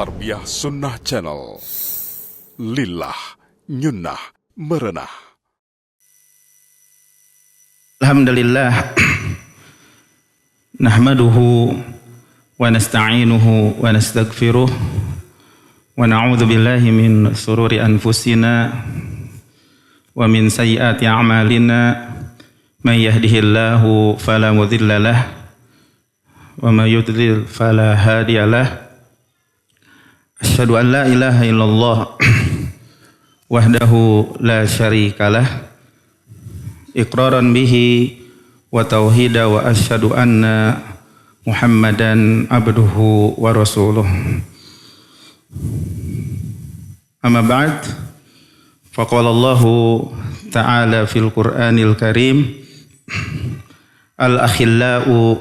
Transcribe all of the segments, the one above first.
Tarbiyah Sunnah Channel. Lillah, nyunnah, merenah. Alhamdulillah. Nahmaduhu wa nasta'inuhu wa nastaghfiruh. Wa na'udzu billahi min sururi anfusina wa min sayyiati a'malina. May yahdihillahu fala mudilla lahu wa may yudlil fala hadiya lahu. Asyhadu an la ilaha illallah wahdahu la syarikalah iqraran bihi wa tauhida wa asyhadu anna Muhammadan abduhu wa rasuluh. Amma ba'd, faqala Allahu ta'ala fil Qur'anil Karim, al-akhillau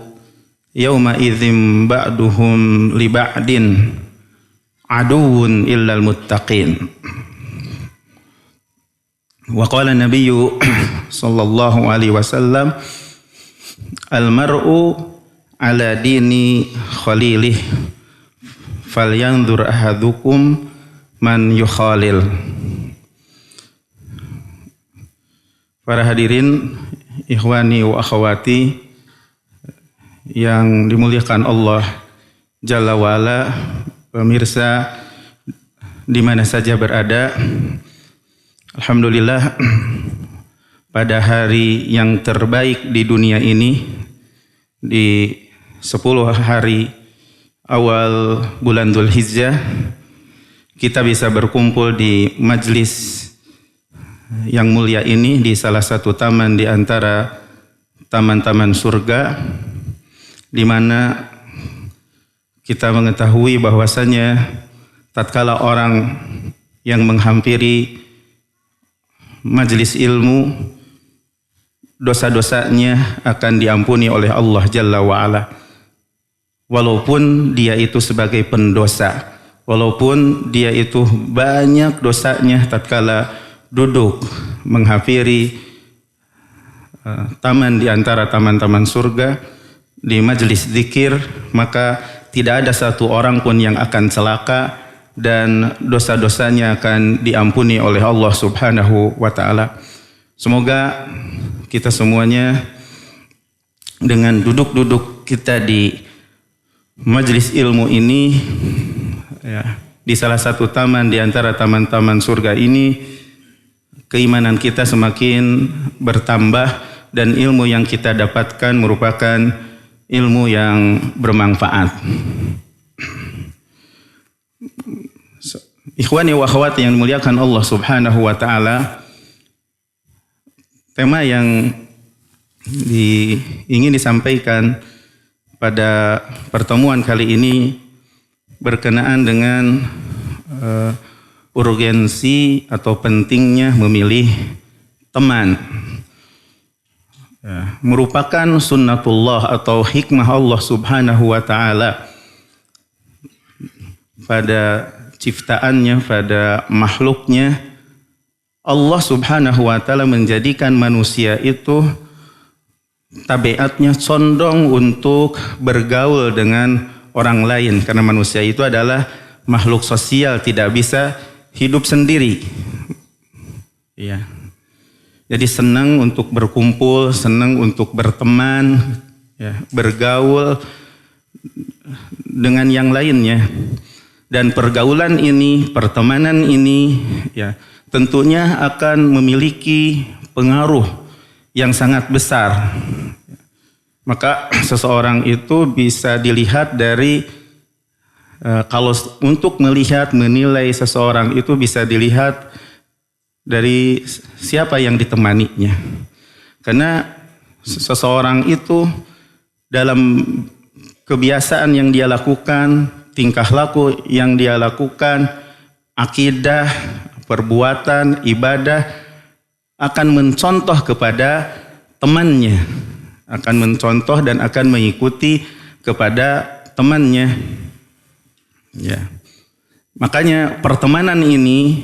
yawma idzin ba'duhum li ba'din aduwwun illal muttaqin. Wa qala nabiyyu sallallahu alaihi wasallam, al-mar'u ala dini khalilih falyanzur ahadukum man yukhalil. Para hadirin, ikhwani wa akhwati yang dimuliakan Allah Jalla wa'ala, pemirsa di mana saja berada, alhamdulillah pada hari yang terbaik di dunia ini, di 10 hari awal bulan Dzulhijjah, kita bisa berkumpul di majlis yang mulia ini di salah satu taman di antara taman-taman surga, di mana kita mengetahui bahwasanya tatkala orang yang menghampiri majelis ilmu, dosa-dosanya akan diampuni oleh Allah Jalla wa'ala. Walaupun dia itu sebagai pendosa, walaupun dia itu banyak dosanya tatkala duduk menghampiri taman di antara taman-taman surga di majelis zikir, maka tidak ada satu orang pun yang akan celaka dan dosa-dosanya akan diampuni oleh Allah Subhanahu wa ta'ala. Semoga kita semuanya dengan duduk-duduk kita di majelis ilmu ini, ya, di salah satu taman di antara taman-taman surga ini, keimanan kita semakin bertambah dan ilmu yang kita dapatkan merupakan ilmu yang bermanfaat. Ikhwani wa akhwati yang dimuliakan Allah Subhanahu wa ta'ala, tema yang ingin disampaikan pada pertemuan kali ini berkenaan dengan urgensi atau pentingnya memilih teman. Ya, merupakan sunnatullah atau hikmah Allah Subhanahu wa ta'ala pada ciptaannya, pada makhluknya. Allah Subhanahu wa ta'ala menjadikan manusia itu tabiatnya condong untuk bergaul dengan orang lain, karena manusia itu adalah makhluk sosial, tidak bisa hidup sendiri. Ya. Jadi senang untuk berkumpul, senang untuk berteman, ya, bergaul dengan yang lainnya. Dan pergaulan ini, pertemanan ini, ya, tentunya akan memiliki pengaruh yang sangat besar. Maka seseorang itu bisa dilihat dari, kalau untuk melihat, menilai seseorang itu bisa dilihat dari siapa yang ditemaninya. Karena seseorang itu dalam kebiasaan yang dia lakukan, tingkah laku yang dia lakukan, akidah, perbuatan, ibadah, akan mencontoh kepada temannya, akan mencontoh dan akan mengikuti kepada temannya. Ya. Makanya pertemanan ini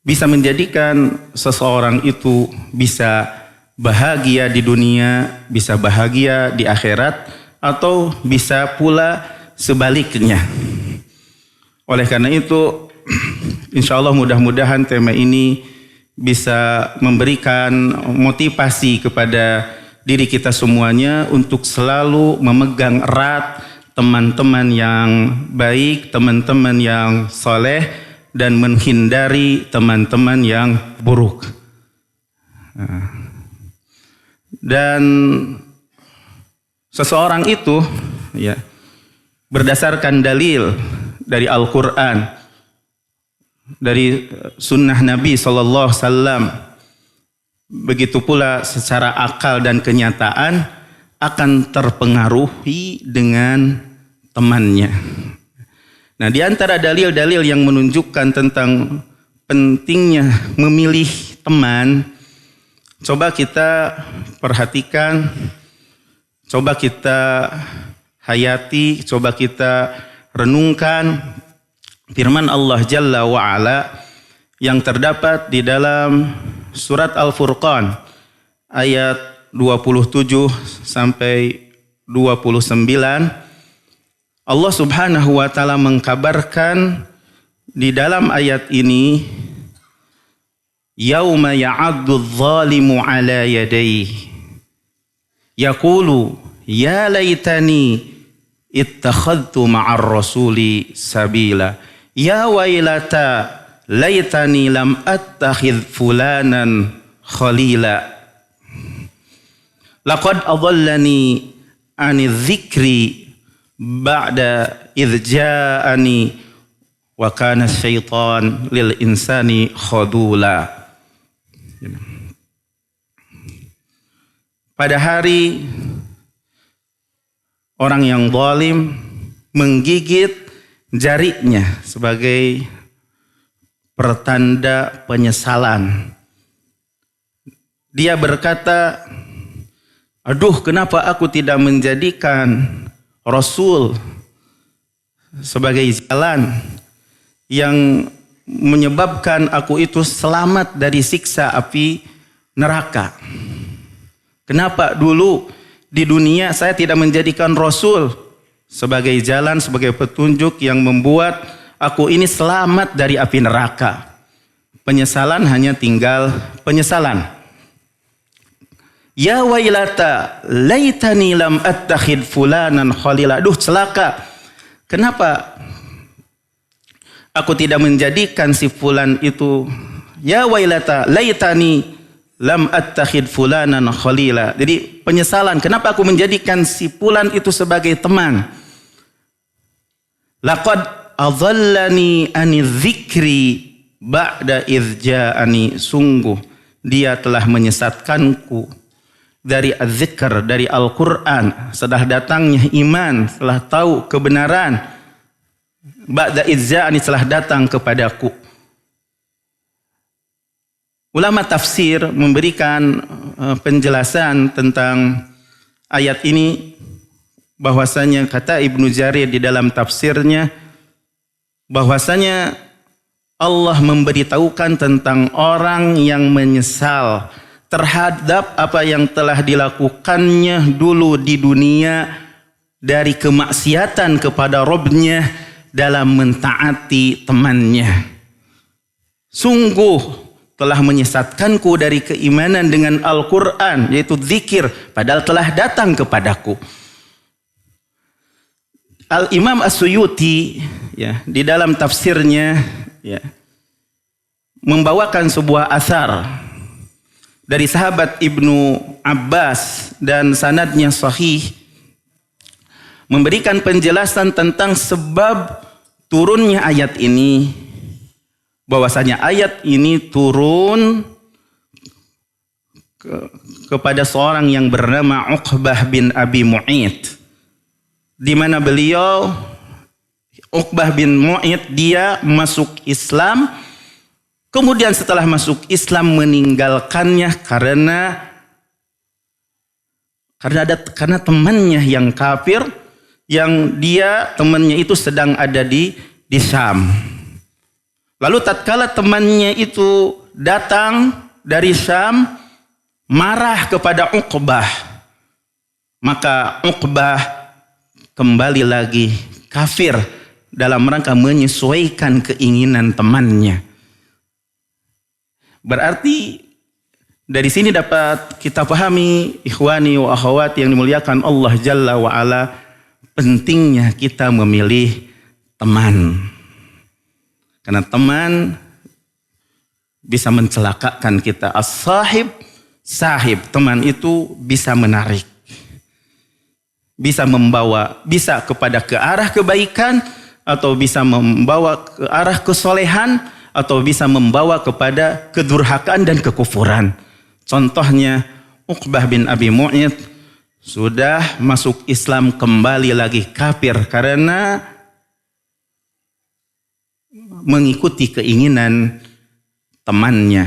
bisa menjadikan seseorang itu bisa bahagia di dunia, bisa bahagia di akhirat, atau bisa pula sebaliknya. Oleh karena itu, insya Allah mudah-mudahan tema ini bisa memberikan motivasi kepada diri kita semuanya untuk selalu memegang erat teman-teman yang baik, teman-teman yang soleh, dan menghindari teman-teman yang buruk. Dan seseorang itu ya berdasarkan dalil dari Al-Quran, dari sunnah Nabi SAW, begitu pula secara akal dan kenyataan akan terpengaruhi dengan temannya. Nah, di antara dalil-dalil yang menunjukkan tentang pentingnya memilih teman, coba kita perhatikan, coba kita hayati, coba kita renungkan firman Allah Jalla wa'ala yang terdapat di dalam surat Al-Furqan ayat 27 sampai 29. Allah Subhanahu wa taala mengkabarkan di dalam ayat ini, yauma ya'addu adh-dhalimu 'ala yadayhi yaqulu ya laitani ittakhadtu ma'ar rasuli sabila ya wailata laitani lam attakhidh fulanan khalila laqad adallani 'ani dzikri ba'da idh ja'ani wa kana syaitan lil insani khadula. Pada hari orang yang zalim menggigit jarinya sebagai pertanda penyesalan. Dia berkata, aduh, kenapa aku tidak menjadikan Rasul sebagai jalan yang menyebabkan aku itu selamat dari siksa api neraka. Kenapa dulu di dunia saya tidak menjadikan Rasul sebagai jalan, sebagai petunjuk yang membuat aku ini selamat dari api neraka. Penyesalan hanya tinggal penyesalan. Ya wailata laitani lam attakhid fulanan khalila. Aduh, celaka. Kenapa aku tidak menjadikan si fulan itu, ya wailata laitani lam attakhid fulanan khalila. Jadi penyesalan, kenapa aku menjadikan si fulan itu sebagai teman. Laqad adallani ani dzikri ba'da idz ja'ani. Sungguh dia telah menyesatkanku dari az-zikr, dari Al-Quran, setelah datangnya iman, setelah tahu kebenaran. Ba'da idz ja'ani, setelah datang kepadaku. Ulama tafsir memberikan penjelasan tentang ayat ini, bahwasanya kata Ibnu Jarir di dalam tafsirnya, bahwasanya Allah memberitahukan tentang orang yang menyesal terhadap apa yang telah dilakukannya dulu di dunia dari kemaksiatan kepada Rabb-Nya dalam mentaati temannya. Sungguh telah menyesatkanku dari keimanan dengan Al-Quran, yaitu zikir, padahal telah datang kepadaku. Al-Imam As-Suyuti ya, di dalam tafsirnya ya, membawakan sebuah asar dari sahabat Ibnu Abbas dan sanadnya sahih, memberikan penjelasan tentang sebab turunnya ayat ini, bahwasanya ayat ini turun kepada seorang yang bernama Uqbah bin Abi Mu'id, di mana beliau, Uqbah bin Mu'id, dia masuk Islam, kemudian setelah masuk Islam meninggalkannya karena temannya yang kafir, yang dia temannya itu sedang ada di Syam. Lalu tatkala temannya itu datang dari Syam, marah kepada Uqbah, maka Uqbah kembali lagi kafir dalam rangka menyesuaikan keinginan temannya. Berarti dari sini dapat kita pahami, ikhwani wa akhwati yang dimuliakan Allah Jalla wa Ala, pentingnya kita memilih teman. Karena teman bisa mencelakakan kita. As-sahib, sahib, teman itu bisa menarik. Bisa membawa, bisa ke arah kebaikan, atau bisa membawa ke arah kesolehan, atau bisa membawa kepada kedurhakaan dan kekufuran. Contohnya Uqbah bin Abi Mu'ayth sudah masuk Islam kembali lagi kafir karena mengikuti keinginan temannya.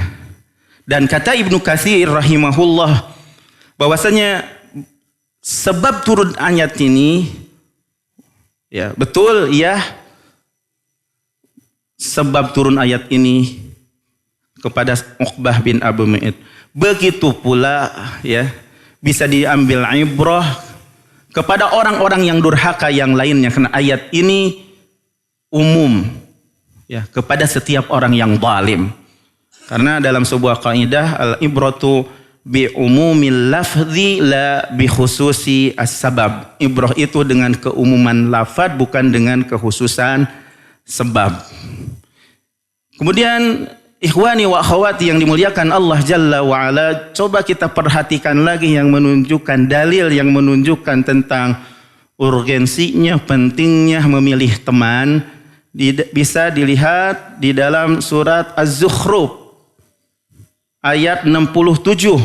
Dan kata Ibnu Katsir rahimahullah bahwasanya sebab turun ayat ini, ya betul ya, sebab turun ayat ini kepada Uqbah bin Abu Mu'ayth. Begitu pula ya bisa diambil ibrah kepada orang-orang yang durhaka yang lainnya, karena ayat ini umum ya kepada setiap orang yang zalim. Karena dalam sebuah kaidah al-ibratu bi umumil lafzi la bi khususi as-sabab. Ibrah itu dengan keumuman lafaz bukan dengan kekhususan sebab. Kemudian ikhwani wa akhwati yang dimuliakan Allah Jalla wa Ala, coba kita perhatikan lagi yang menunjukkan dalil yang menunjukkan tentang urgensinya, pentingnya memilih teman. Bisa dilihat di dalam surat Az-Zukhruf ayat 67.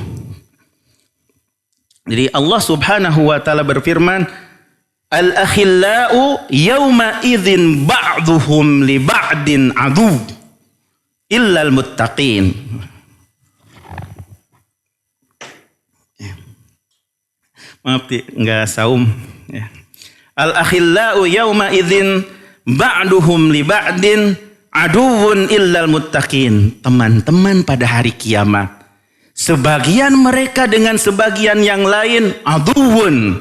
Jadi Allah Subhanahu wa taala berfirman, "Al-akhillau yawma idzin ba'duhum li ba'din adu illal muttaqin." Maaf enggak saum ya. Al-akhillau yawma idzin ba'duhum li ba'din aduwwun illal muttaqin. Teman-teman pada hari kiamat, sebagian mereka dengan sebagian yang lain aduwwun,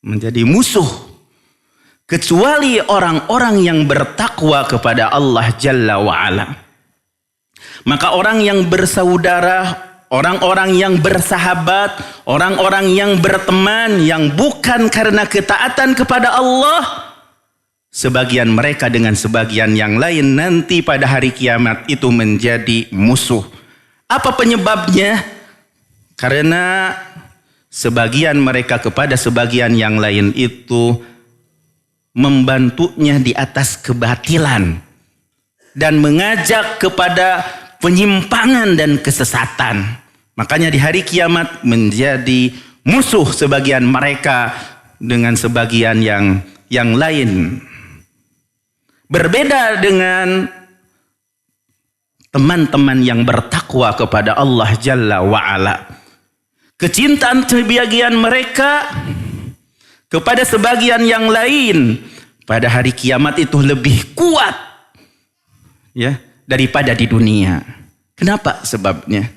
menjadi musuh, kecuali orang-orang yang bertakwa kepada Allah Jalla wa'ala. Maka orang yang bersaudara, orang-orang yang bersahabat, orang-orang yang berteman, yang bukan karena ketaatan kepada Allah, sebagian mereka dengan sebagian yang lain nanti pada hari kiamat itu menjadi musuh. Apa penyebabnya? Karena sebagian mereka kepada sebagian yang lain itu membantunya di atas kebatilan dan mengajak kepada penyimpangan dan kesesatan. Makanya di hari kiamat menjadi musuh sebagian mereka dengan sebagian yang lain. Berbeda dengan teman-teman yang bertakwa kepada Allah Jalla wa'ala. Kecintaan sebagian mereka kepada sebagian yang lain pada hari kiamat itu lebih kuat ya daripada di dunia. Kenapa sebabnya?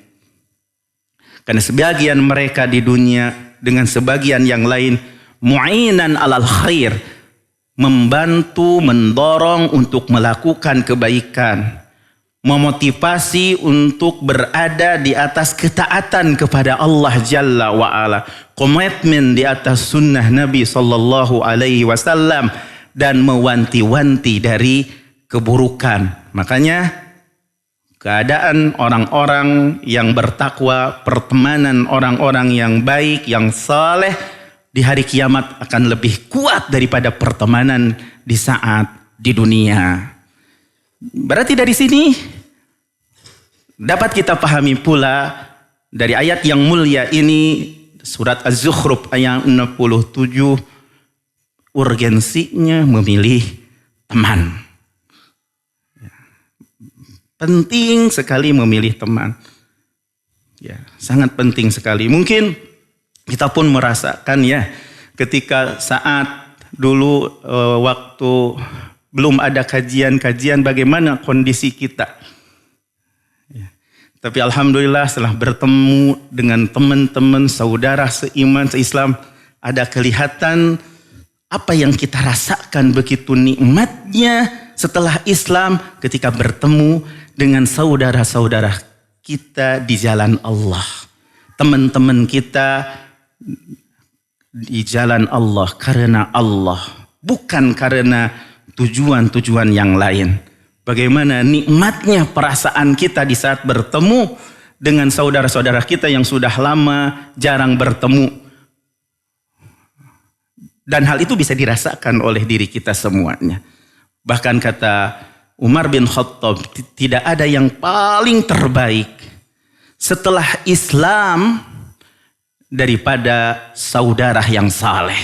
Karena sebagian mereka di dunia dengan sebagian yang lain mu'inan alal khair, membantu, mendorong untuk melakukan kebaikan, memotivasi untuk berada di atas ketaatan kepada Allah Jalla wa'ala, komitmen di atas sunnah Nabi Sallallahu Alaihi Wasallam, dan mewanti-wanti dari keburukan. Makanya keadaan orang-orang yang bertakwa, pertemanan orang-orang yang baik, yang saleh di hari kiamat akan lebih kuat daripada pertemanan di saat di dunia. Berarti dari sini dapat kita pahami pula dari ayat yang mulia ini, surat Az-Zukhruf ayat 67, urgensinya memilih teman. Penting sekali memilih teman. Ya, sangat penting sekali. Mungkin kita pun merasakan ya, ketika saat dulu waktu belum ada kajian-kajian bagaimana kondisi kita. Ya. Tapi alhamdulillah setelah bertemu dengan teman-teman, saudara seiman, seislam, ada kelihatan apa yang kita rasakan begitu nikmatnya setelah Islam ketika bertemu dengan saudara-saudara kita di jalan Allah. Teman-teman kita di jalan Allah karena Allah, bukan karena tujuan-tujuan yang lain. Bagaimana nikmatnya perasaan kita di saat bertemu dengan saudara-saudara kita yang sudah lama jarang bertemu. Dan hal itu bisa dirasakan oleh diri kita semuanya. Bahkan kata Umar bin Khattab, tidak ada yang paling terbaik setelah Islam daripada saudara yang saleh.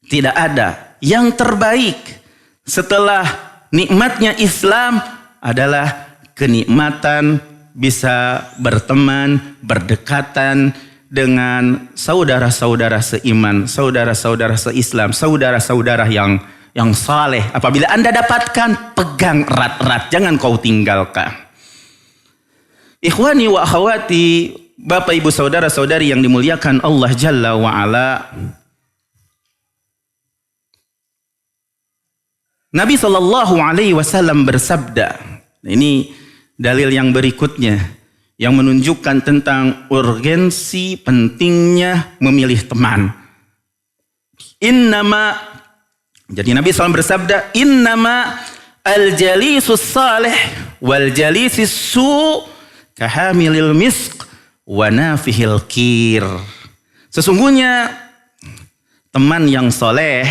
Tidak ada yang terbaik setelah nikmatnya Islam adalah kenikmatan bisa berteman, berdekatan dengan saudara-saudara seiman, saudara-saudara seislam, saudara-saudara yang saleh. Apabila Anda dapatkan, pegang erat-erat, jangan kau tinggalkan. Ikhwani wa akhwati, Bapak Ibu saudara-saudari yang dimuliakan Allah Jalla wa Ala. Nabi SAW bersabda, ini dalil yang berikutnya yang menunjukkan tentang urgensi pentingnya memilih teman. Jadi Nabi SAW bersabda, innama al-jalisus salih wal jalisis su kahamilil misk wa nafihil kir. Sesungguhnya teman yang soleh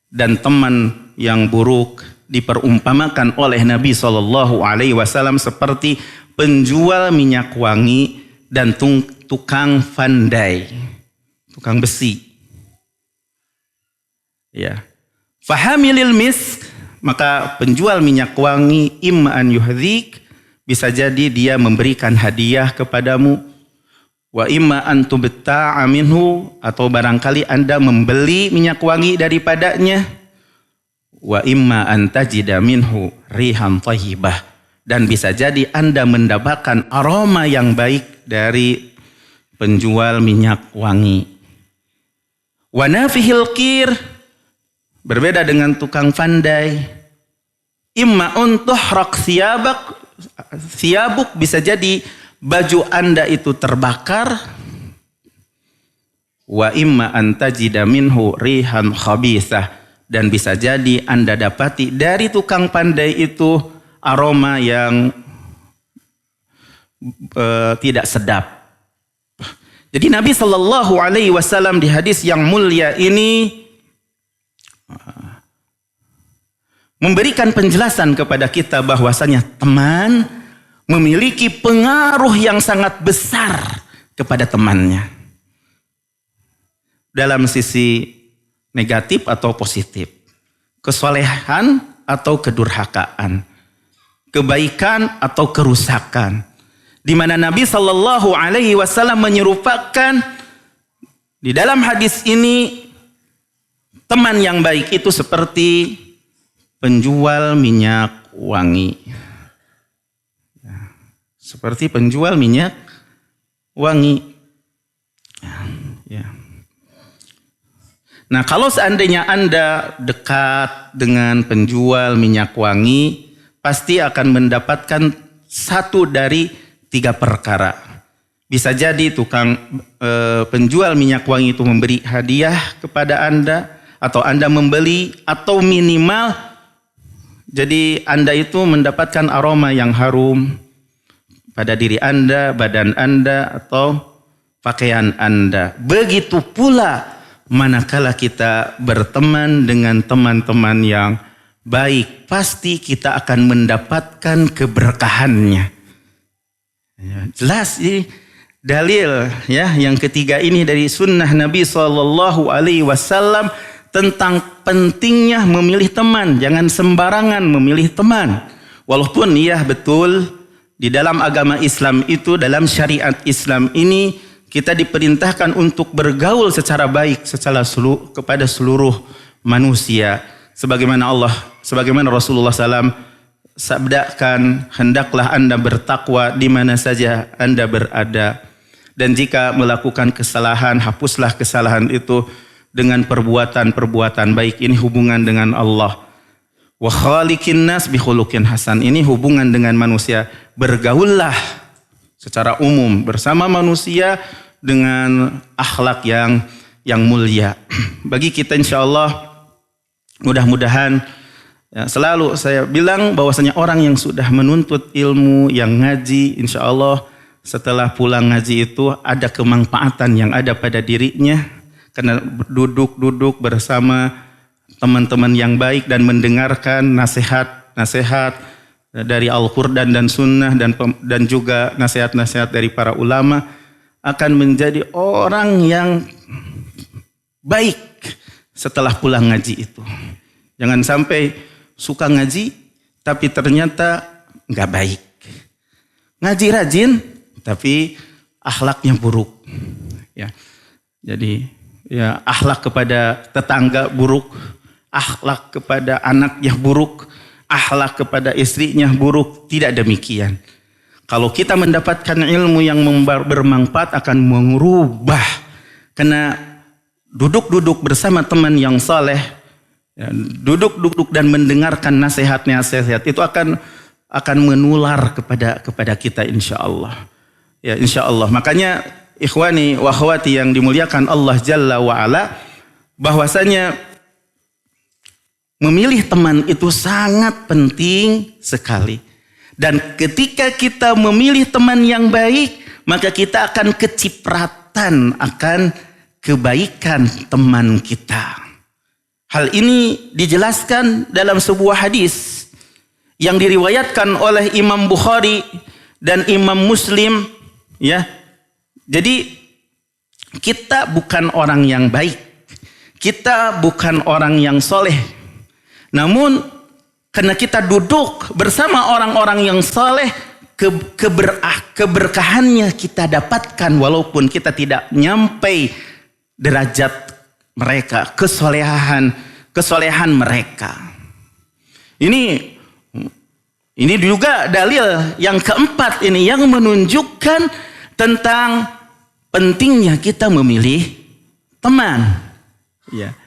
dan teman yang buruk diperumpamakan oleh Nabi SAW seperti penjual minyak wangi dan tukang pandai, tukang besi. Ya. Fahamilil misk, maka penjual minyak wangi imma an yuhdhik, bisa jadi dia memberikan hadiah kepadamu, wa imma an tubta'a minhu, atau barangkali Anda membeli minyak wangi daripadanya, wa imma an tajida minhu rihan thayyibah, dan bisa jadi Anda mendapatkan aroma yang baik dari penjual minyak wangi. Wa nafihil kir, berbeda dengan tukang pandai. Imma untuhraq thiyabuk, bisa jadi baju Anda itu terbakar. Wa imma an tajida minhu rihan khabithah, dan bisa jadi Anda dapati dari tukang pandai itu aroma yang tidak sedap. Jadi Nabi SAW di hadis yang mulia ini memberikan penjelasan kepada kita bahwasanya teman memiliki pengaruh yang sangat besar kepada temannya, dalam sisi negatif atau positif, kesolehan atau kedurhakaan, kebaikan atau kerusakan. Di mana Nabi SAW menyerupakan di dalam hadis ini, teman yang baik itu seperti penjual minyak wangi. Seperti penjual minyak wangi. Ya. Nah, kalau seandainya Anda dekat dengan penjual minyak wangi, pasti akan mendapatkan satu dari 3 perkara. Bisa jadi penjual minyak wangi itu memberi hadiah kepada Anda, atau Anda membeli, atau minimal jadi Anda itu mendapatkan aroma yang harum pada diri Anda, badan Anda, atau pakaian Anda. Begitu pula manakala kita berteman dengan teman-teman yang baik, pasti kita akan mendapatkan keberkahannya. Ya, jelas ini dalil ya yang ketiga ini dari sunnah Nabi SAW tentang pentingnya memilih teman. Jangan sembarangan memilih teman. Walaupun ya betul di dalam agama Islam itu, dalam syariat Islam ini kita diperintahkan untuk bergaul secara baik kepada seluruh manusia. Sebagaimana Allah Sebagaimana Rasulullah SAW sabdakan, hendaklah Anda bertakwa di mana saja Anda berada. Dan jika melakukan kesalahan, hapuslah kesalahan itu dengan perbuatan-perbuatan baik. Ini hubungan dengan Allah. Wa khaliqin nas bi khuluqin hasan. Ini hubungan dengan manusia. Bergaullah secara umum bersama manusia dengan akhlak yang mulia. Bagi kita insyaallah mudah-mudahan ya, selalu saya bilang bahwasanya orang yang sudah menuntut ilmu, yang ngaji, insyaallah setelah pulang ngaji itu ada kemanfaatan yang ada pada dirinya karena duduk bersama teman-teman yang baik dan mendengarkan nasihat-nasihat dari Al-Quran dan Sunnah dan juga nasihat-nasihat dari para ulama akan menjadi orang yang baik setelah pulang ngaji itu. Jangan sampai suka ngaji tapi ternyata nggak baik. Ngaji rajin tapi akhlaknya buruk. Ya. Jadi ya akhlak kepada tetangga buruk, akhlak kepada anaknya buruk, akhlak kepada istrinya buruk. Tidak demikian. Kalau kita mendapatkan ilmu yang bermanfaat akan mengubah. Karena duduk-duduk bersama teman yang saleh, ya, duduk-duduk dan mendengarkan nasihat-nasihat itu akan menular kepada kita insyaallah. Ya insyaallah. Makanya ikhwani wa akhwati yang dimuliakan Allah Jalla wa Ala, bahwasanya memilih teman itu sangat penting sekali. Dan ketika kita memilih teman yang baik, maka kita akan kecipratan akan kebaikan teman kita. Hal ini dijelaskan dalam sebuah hadis yang diriwayatkan oleh Imam Bukhari dan Imam Muslim, ya. Jadi kita bukan orang yang baik, kita bukan orang yang soleh. Namun karena kita duduk bersama orang-orang yang soleh, keberkahannya kita dapatkan walaupun kita tidak nyampe derajat mereka, kesolehan mereka. Ini juga dalil yang keempat ini yang menunjukkan tentang pentingnya kita memilih teman. Ya.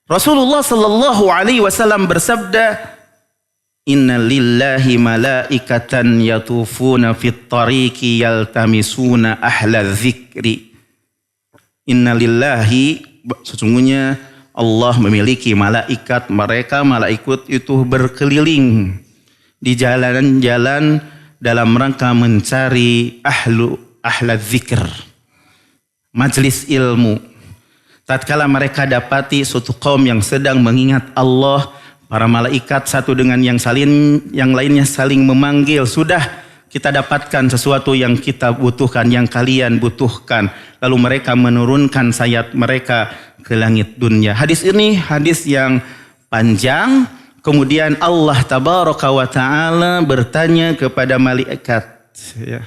Rasulullah sallallahu alaihi wasallam bersabda, "Inna lillahi malaikatan yatufuna fit tariqi yaltamisuna ahla dzikri." Inna lillahi, sesungguhnya Allah memiliki malaikat. Malaikat itu berkeliling di jalan-jalan dalam rangka mencari ahla dzikr, majelis ilmu. Tatkala mereka dapati suatu kaum yang sedang mengingat Allah, para malaikat satu dengan yang lainnya saling memanggil, sudah kita dapatkan sesuatu yang kita butuhkan, yang kalian butuhkan. Lalu mereka menurunkan sayap mereka ke langit dunia. Hadis ini hadis yang panjang. Kemudian Allah tabaraka wa ta'ala bertanya kepada malaikat, ya,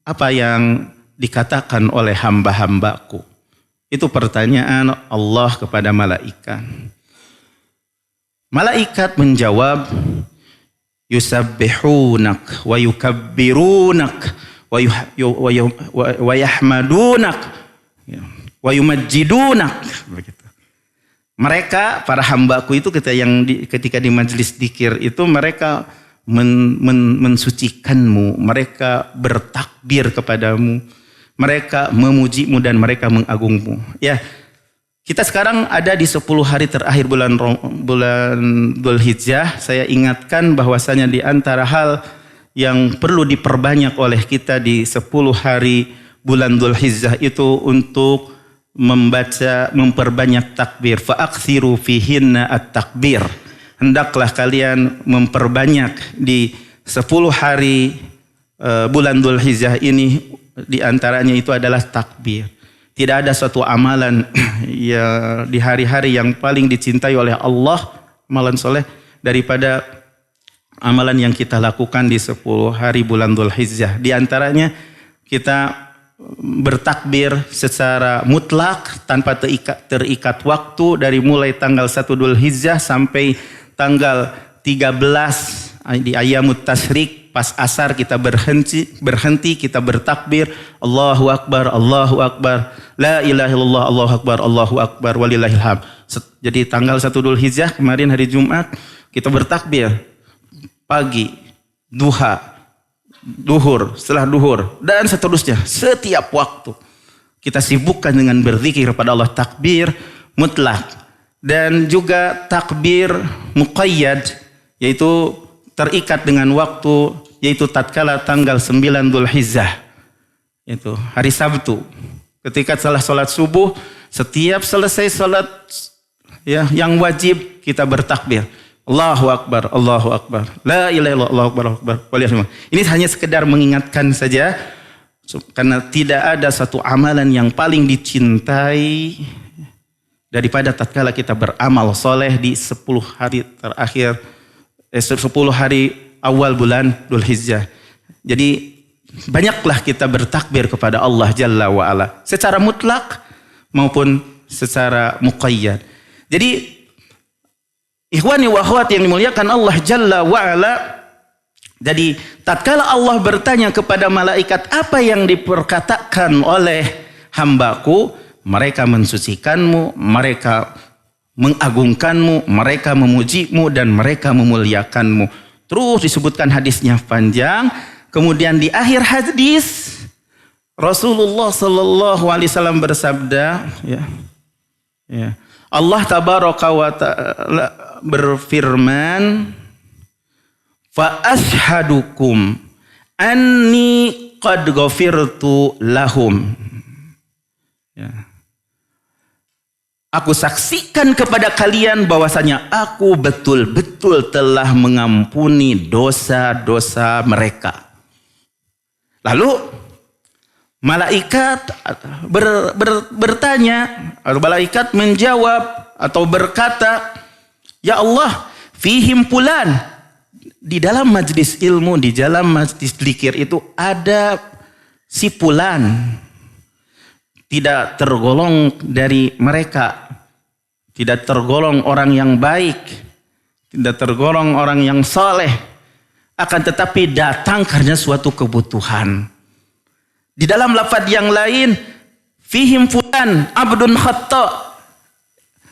apa yang dikatakan oleh hamba-hambaku? Itu pertanyaan Allah kepada malaikat. Malaikat menjawab, yusabbihunak wa yukabbirunak wa yahmadunak wa yumajjidunak. Begitu. Mereka, para hambaku itu ketika di majelis dzikir itu mereka mensucikanmu, mereka bertakbir kepadamu, mereka memujimu dan mereka mengagungmu. Ya, kita sekarang ada di 10 hari terakhir bulan Dzulhijjah. Saya ingatkan bahwasanya di antara hal yang perlu diperbanyak oleh kita di 10 hari bulan Dzulhijjah itu untuk memperbanyak takbir. Fa'aksiru fihinna at-takbir. Hendaklah kalian memperbanyak di 10 hari bulan Dzulhijjah ini, di antaranya itu adalah takbir. Tidak ada suatu amalan ya di hari-hari yang paling dicintai oleh Allah, amalan soleh, daripada amalan yang kita lakukan di 10 hari bulan Dzulhijjah. Di antaranya kita bertakbir secara mutlak tanpa terikat waktu dari mulai tanggal 1 Dzulhijjah sampai tanggal 13 di Ayyamut Tasyrik. Pas asar kita berhenti kita bertakbir, Allahu Akbar, Allahu Akbar, la ilaha illallah, Allahu Akbar, Allahu Akbar, walillahil hamd. Jadi tanggal 1 Dzulhijjah kemarin hari Jumat kita bertakbir pagi, duha, duhur, setelah duhur, dan seterusnya. Setiap waktu kita sibukkan dengan berzikir kepada Allah, takbir mutlak. Dan juga takbir muqayyad, yaitu terikat dengan waktu, yaitu tatkala tanggal 9 Dzulhijjah, itu hari Sabtu. Ketika setelah sholat subuh, setiap selesai sholat ya yang wajib kita bertakbir. Allahu Akbar, Allahu Akbar, la ilaha illallah, Allahu Akbar, Allahu Akbar, walillahil hamd. Ini hanya sekedar mengingatkan saja, karena tidak ada satu amalan yang paling dicintai daripada tatkala kita beramal soleh di 10 hari terakhir, 10 hari awal bulan Dzulhijjah. Jadi banyaklah kita bertakbir kepada Allah Jalla wa'ala, secara mutlak maupun secara muqayyad. Jadi ikhwani wa akhwati yang dimuliakan Allah Jalla wa'ala, jadi tatkala Allah bertanya kepada malaikat, apa yang diperkatakan oleh hambaku, mereka mensucikanmu, mereka mengagungkanmu, mereka memujimu, dan mereka memuliakanmu. Terus disebutkan hadisnya panjang. Kemudian di akhir hadis Rasulullah sallallahu alaihi wasallam bersabda, Allah tabaraka wa ta'ala berfirman, fa ashhadukum anni qad ghafirtu lahum. Aku saksikan kepada kalian bahwasanya aku betul-betul telah mengampuni dosa-dosa mereka. Lalu malaikat bertanya, atau malaikat menjawab atau berkata, ya Allah, fihim fulan. Di dalam majlis ilmu, di dalam majlis zikir itu ada si fulan. Tidak tergolong dari mereka, tidak tergolong orang yang baik, tidak tergolong orang yang soleh, akan tetapi datang karena suatu kebutuhan. Di dalam lafaz yang lain, fihim fulan abdun khata.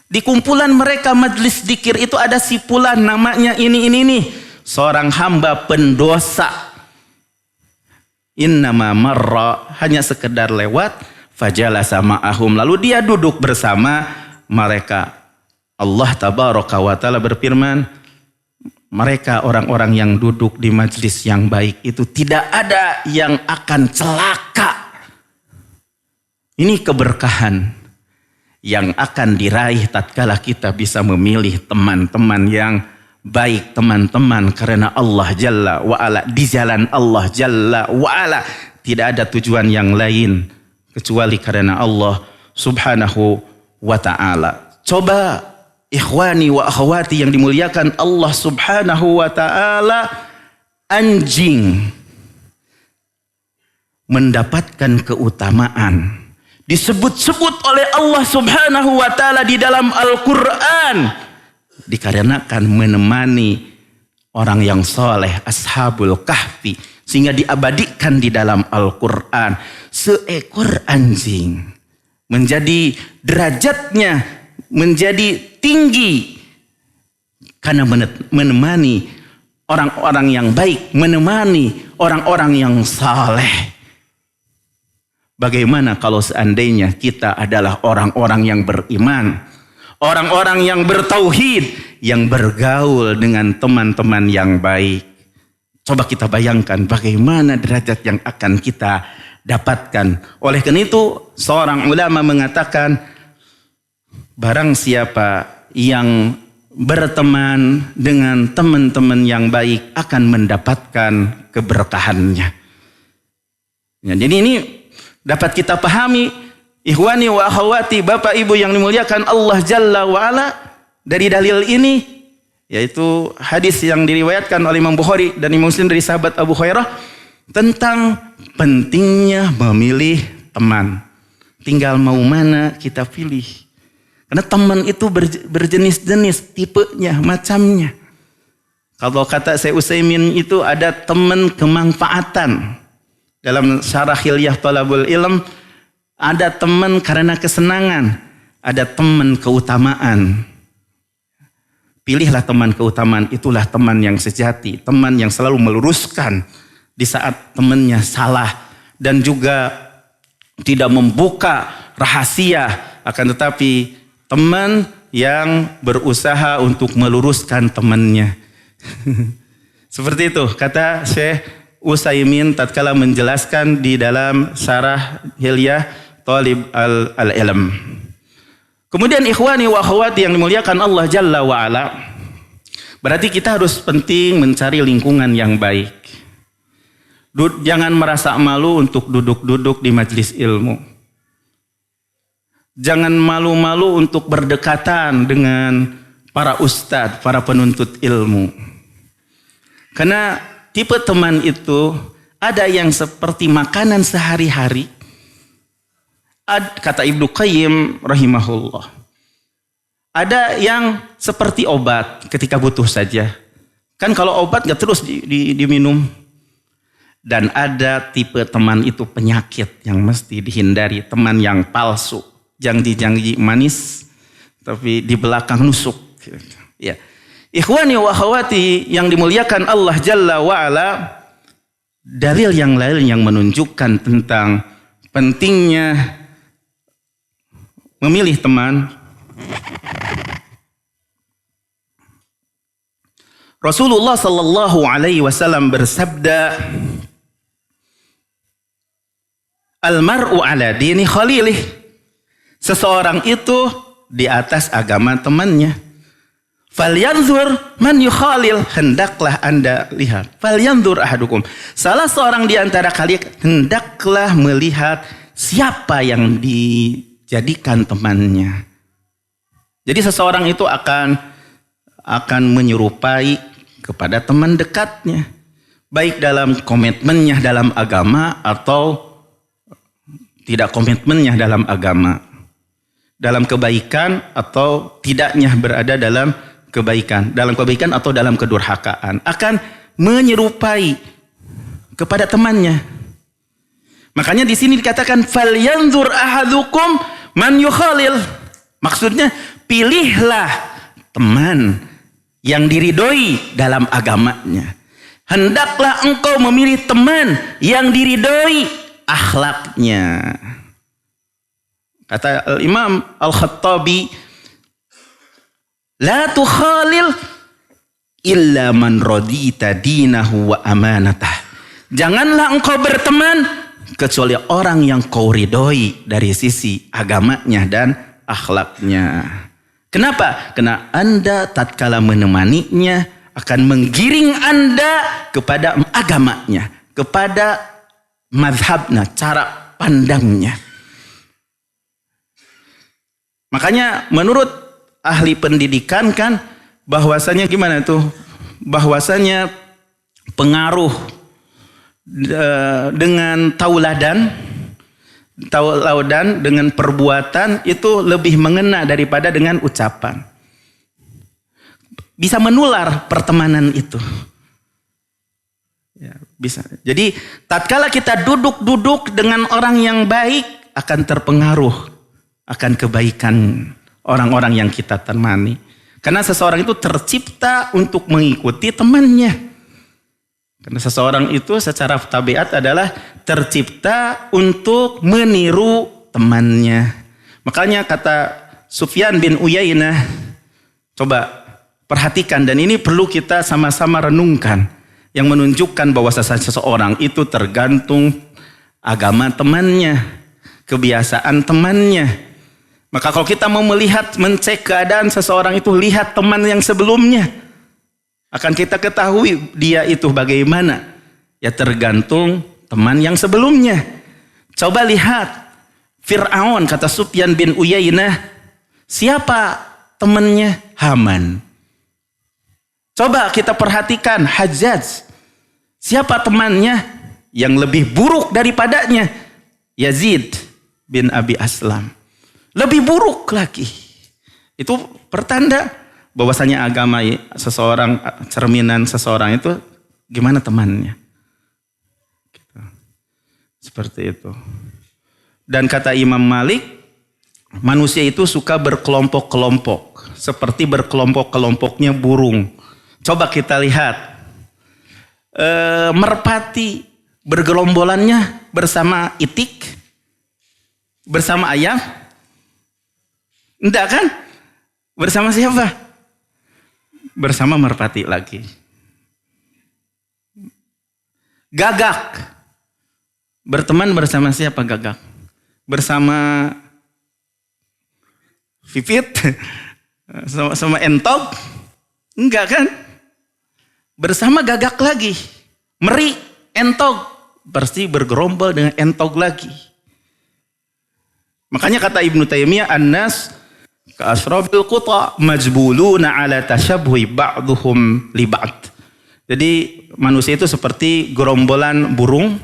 Di kumpulan mereka majlis zikir itu ada si fulan, namanya ini, seorang hamba pendosa. Innama marra, hanya sekedar lewat, fajalasa ma'ahum, lalu dia duduk bersama mereka. Allah tabaraka wa ta'ala berfirman, mereka orang-orang yang duduk di majlis yang baik itu tidak ada yang akan celaka. Ini keberkahan yang akan diraih tatkala kita bisa memilih teman-teman yang baik, teman-teman karena Allah Jalla wa'ala, di jalan Allah Jalla wa'ala. Tidak ada tujuan yang lain kecuali karena Allah Subhanahu wa ta'ala. Coba ikhwani wa akhwati yang dimuliakan Allah Subhanahu wa ta'ala, anjing mendapatkan keutamaan, disebut-sebut oleh Allah Subhanahu wa ta'ala di dalam Al-Quran, dikarenakan menemani orang yang soleh, Ashabul Kahfi, sehingga diabadikan di dalam Al-Quran. Seekor anjing menjadi derajatnya menjadi tinggi karena menemani orang-orang yang baik, menemani orang-orang yang saleh. Bagaimana kalau seandainya kita adalah orang-orang yang beriman, orang-orang yang bertauhid, yang bergaul dengan teman-teman yang baik? Coba kita bayangkan bagaimana derajat yang akan kita dapatkan. Oleh karena itu seorang ulama mengatakan, barang siapa yang berteman dengan teman-teman yang baik akan mendapatkan keberkahannya. Ya, jadi ini dapat kita pahami, ikhwani wa akhwati, bapak ibu yang dimuliakan Allah Jalla wa'ala, dari dalil ini, yaitu hadis yang diriwayatkan oleh Imam Bukhari dan Imam Muslim dari sahabat Abu Hurairah tentang pentingnya memilih teman. Tinggal mau mana kita pilih. Karena teman itu berjenis-jenis, tipenya, macamnya. Kalau kata Syekh Utsaimin itu ada teman kemanfaatan. Dalam syarah Hilyah Thalabul Ilm, ada teman karena kesenangan, ada teman keutamaan. Pilihlah teman keutamaan, itulah teman yang sejati, teman yang selalu meluruskan di saat temannya salah dan juga tidak membuka rahasia, akan tetapi teman yang berusaha untuk meluruskan temannya. Seperti itu kata Syekh Utsaimin tatkala menjelaskan di dalam syarah Hilyah Thalib al-Ilm. Kemudian ikhwani wa akhwati yang dimuliakan Allah Jalla wa Ala, berarti kita harus penting mencari lingkungan yang baik. Jangan merasa malu untuk duduk-duduk di majelis ilmu. Jangan malu-malu untuk berdekatan dengan para ustadz, para penuntut ilmu. Karena tipe teman itu ada yang seperti makanan sehari-hari. Kata Ibnu Qayyim rahimahullah. Ada yang seperti obat ketika butuh saja. Kan kalau obat gak terus diminum. Dan ada tipe teman itu penyakit yang mesti dihindari. Teman yang palsu. Janji-janji manis. Tapi di belakang nusuk. Ya. Ikhwani wa akhwati yang dimuliakan Allah Jalla wa Ala. Dalil yang lain yang menunjukkan tentang pentingnya memilih teman. Rasulullah sallallahu alaihi wasallam bersabda, "Al-mar'u ala dini khalilih." Seseorang itu di atas agama temannya. Falyanzur man yukhalil, hendaklah Anda lihat. Falyanzur ahadukum. Salah seorang di antara kalian hendaklah melihat siapa yang dijadikan temannya. Jadi seseorang itu akan menyerupai kepada teman dekatnya, baik dalam komitmennya dalam agama atau tidak komitmennya dalam agama, dalam kebaikan atau tidaknya berada dalam kebaikan atau dalam kedurhakaan, akan menyerupai kepada temannya. Makanya di sini dikatakan falyanzur ahadukum man yukhalil. Maksudnya pilihlah teman yang diridhoi dalam agamanya. Hendaklah engkau memilih teman yang diridhoi akhlaknya. Kata Imam Al-Khattabi, la tukhalil illa man radita dinahu wa amanatah. Janganlah engkau berteman kecuali orang yang kau ridhoi dari sisi agamanya dan akhlaknya. Kenapa? Karena Anda tatkala menemaninya akan menggiring Anda kepada agamanya, kepada mazhabnya, cara pandangnya. Makanya menurut ahli pendidikan kan bahwasanya gimana tuh? Bahwasanya pengaruh dengan tauladan dengan perbuatan itu lebih mengena daripada dengan ucapan. Bisa menular pertemanan itu. Ya, bisa. Jadi tatkala kita duduk dengan orang yang baik akan terpengaruh akan kebaikan orang-orang yang kita temani. Karena seseorang itu tercipta untuk mengikuti temannya. Karena seseorang itu secara tabiat adalah tercipta untuk meniru temannya. Makanya kata Sufyan bin Uyainah, coba perhatikan dan ini perlu kita sama-sama renungkan. Yang menunjukkan bahwa seseorang itu tergantung agama temannya, kebiasaan temannya. Maka kalau kita mau mencek keadaan seseorang itu, lihat teman yang sebelumnya. Akan kita ketahui dia itu bagaimana. Ya tergantung teman yang sebelumnya. Coba lihat Fir'aun, kata Sufyan bin Uyainah. Siapa temannya? Haman. Coba kita perhatikan Hajjaj. Siapa temannya? Yang lebih buruk daripadanya? Yazid. bin Abi Aslam. Lebih buruk lagi. Itu pertanda bahwasanya agama seseorang, cerminan seseorang itu gimana temannya. Gitu. Seperti itu. Dan kata Imam Malik, manusia itu suka berkelompok-kelompok. Seperti berkelompok-kelompoknya burung. Coba kita lihat. Merpati bergerombolannya bersama itik, bersama ayam. Enggak kan? Bersama siapa? Bersama merpati lagi. Gagak. Berteman bersama siapa gagak? Bersama Pipit? Sama entog? Enggak kan? Bersama gagak lagi. Meri, entog. Pasti bergerombol dengan entog lagi. Makanya kata Ibnu Taimiyah, an-nas ka'asrabil quta majbuluna ala tashabbuhi ba'duhum li ba'd. Jadi manusia itu seperti gerombolan burung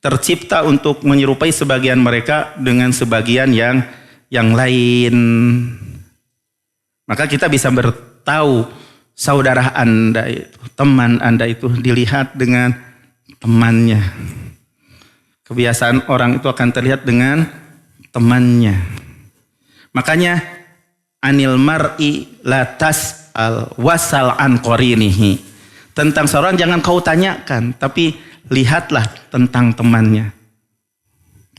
tercipta untuk menyerupai sebagian mereka dengan sebagian yang lain. Maka kita bisa bertahu saudara Anda itu, teman Anda itu dilihat dengan temannya. Kebiasaan orang itu akan terlihat dengan temannya. Makanya anil mar'i la tas'al wasal an qarinihi. Tentang seorang jangan kau tanyakan, tapi lihatlah tentang temannya.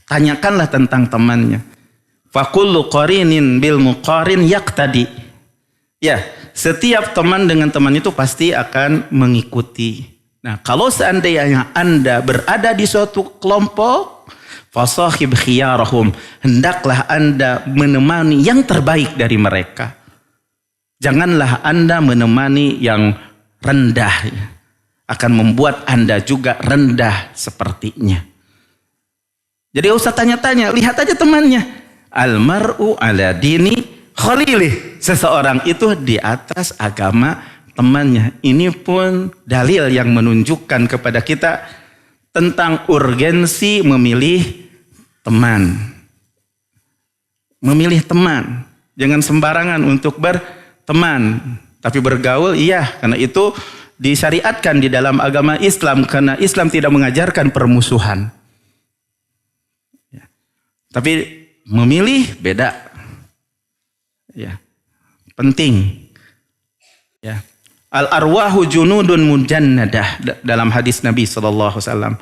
Tanyakanlah tentang temannya. Fa kullu qarinin bil muqarin yaqtadi. Ya, setiap teman dengan teman itu pasti akan mengikuti. Nah, kalau seandainya Anda berada di suatu kelompok, fasahib khiyarahum, hendaklah Anda menemani yang terbaik dari mereka. Janganlah Anda menemani yang rendah, akan membuat Anda juga rendah sepertinya. Jadi usah tanya-tanya, lihat aja temannya. Almar'u ala dini khalilih. Seseorang itu di atas agama temannya. Ini pun dalil yang menunjukkan kepada kita tentang urgensi memilih teman. Memilih teman. Jangan sembarangan untuk berteman. Tapi bergaul, iya. Karena itu disyariatkan di dalam agama Islam. Karena Islam tidak mengajarkan permusuhan. Ya. Tapi memilih beda. Ya. Penting. Ya. Al-arwahu junudun mujannadah. Dalam hadis Nabi SAW.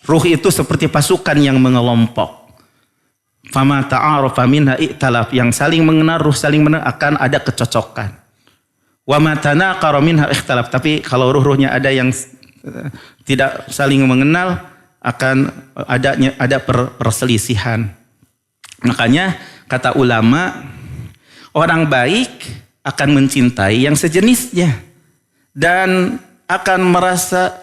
Ruh itu seperti pasukan yang mengelompok. Fama ta'arafa minha i'talaf. Yang saling mengenal, ruh saling mengenal akan ada kecocokan. Wa ma tanaqara minha ikhtalaf. Tapi kalau ruh-ruhnya ada yang tidak saling mengenal, akan ada perselisihan. Makanya kata ulama, orang baik akan mencintai yang sejenisnya dan akan merasa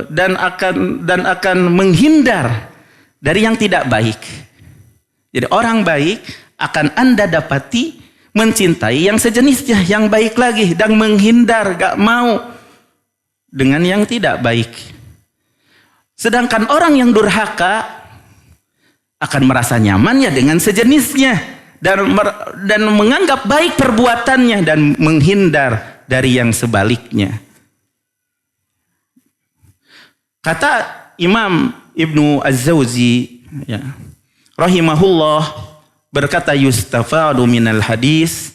dan akan menghindar dari yang tidak baik. Jadi orang baik akan Anda dapati mencintai yang sejenisnya, yang baik lagi, dan menghindar, gak mau dengan yang tidak baik. Sedangkan orang yang durhaka akan merasa nyaman ya dengan sejenisnya dan menganggap baik perbuatannya dan menghindar dari yang sebaliknya. Kata Imam Ibnu Az-Zawzi, ya, rahimahullah, berkata yustafadu minal hadis,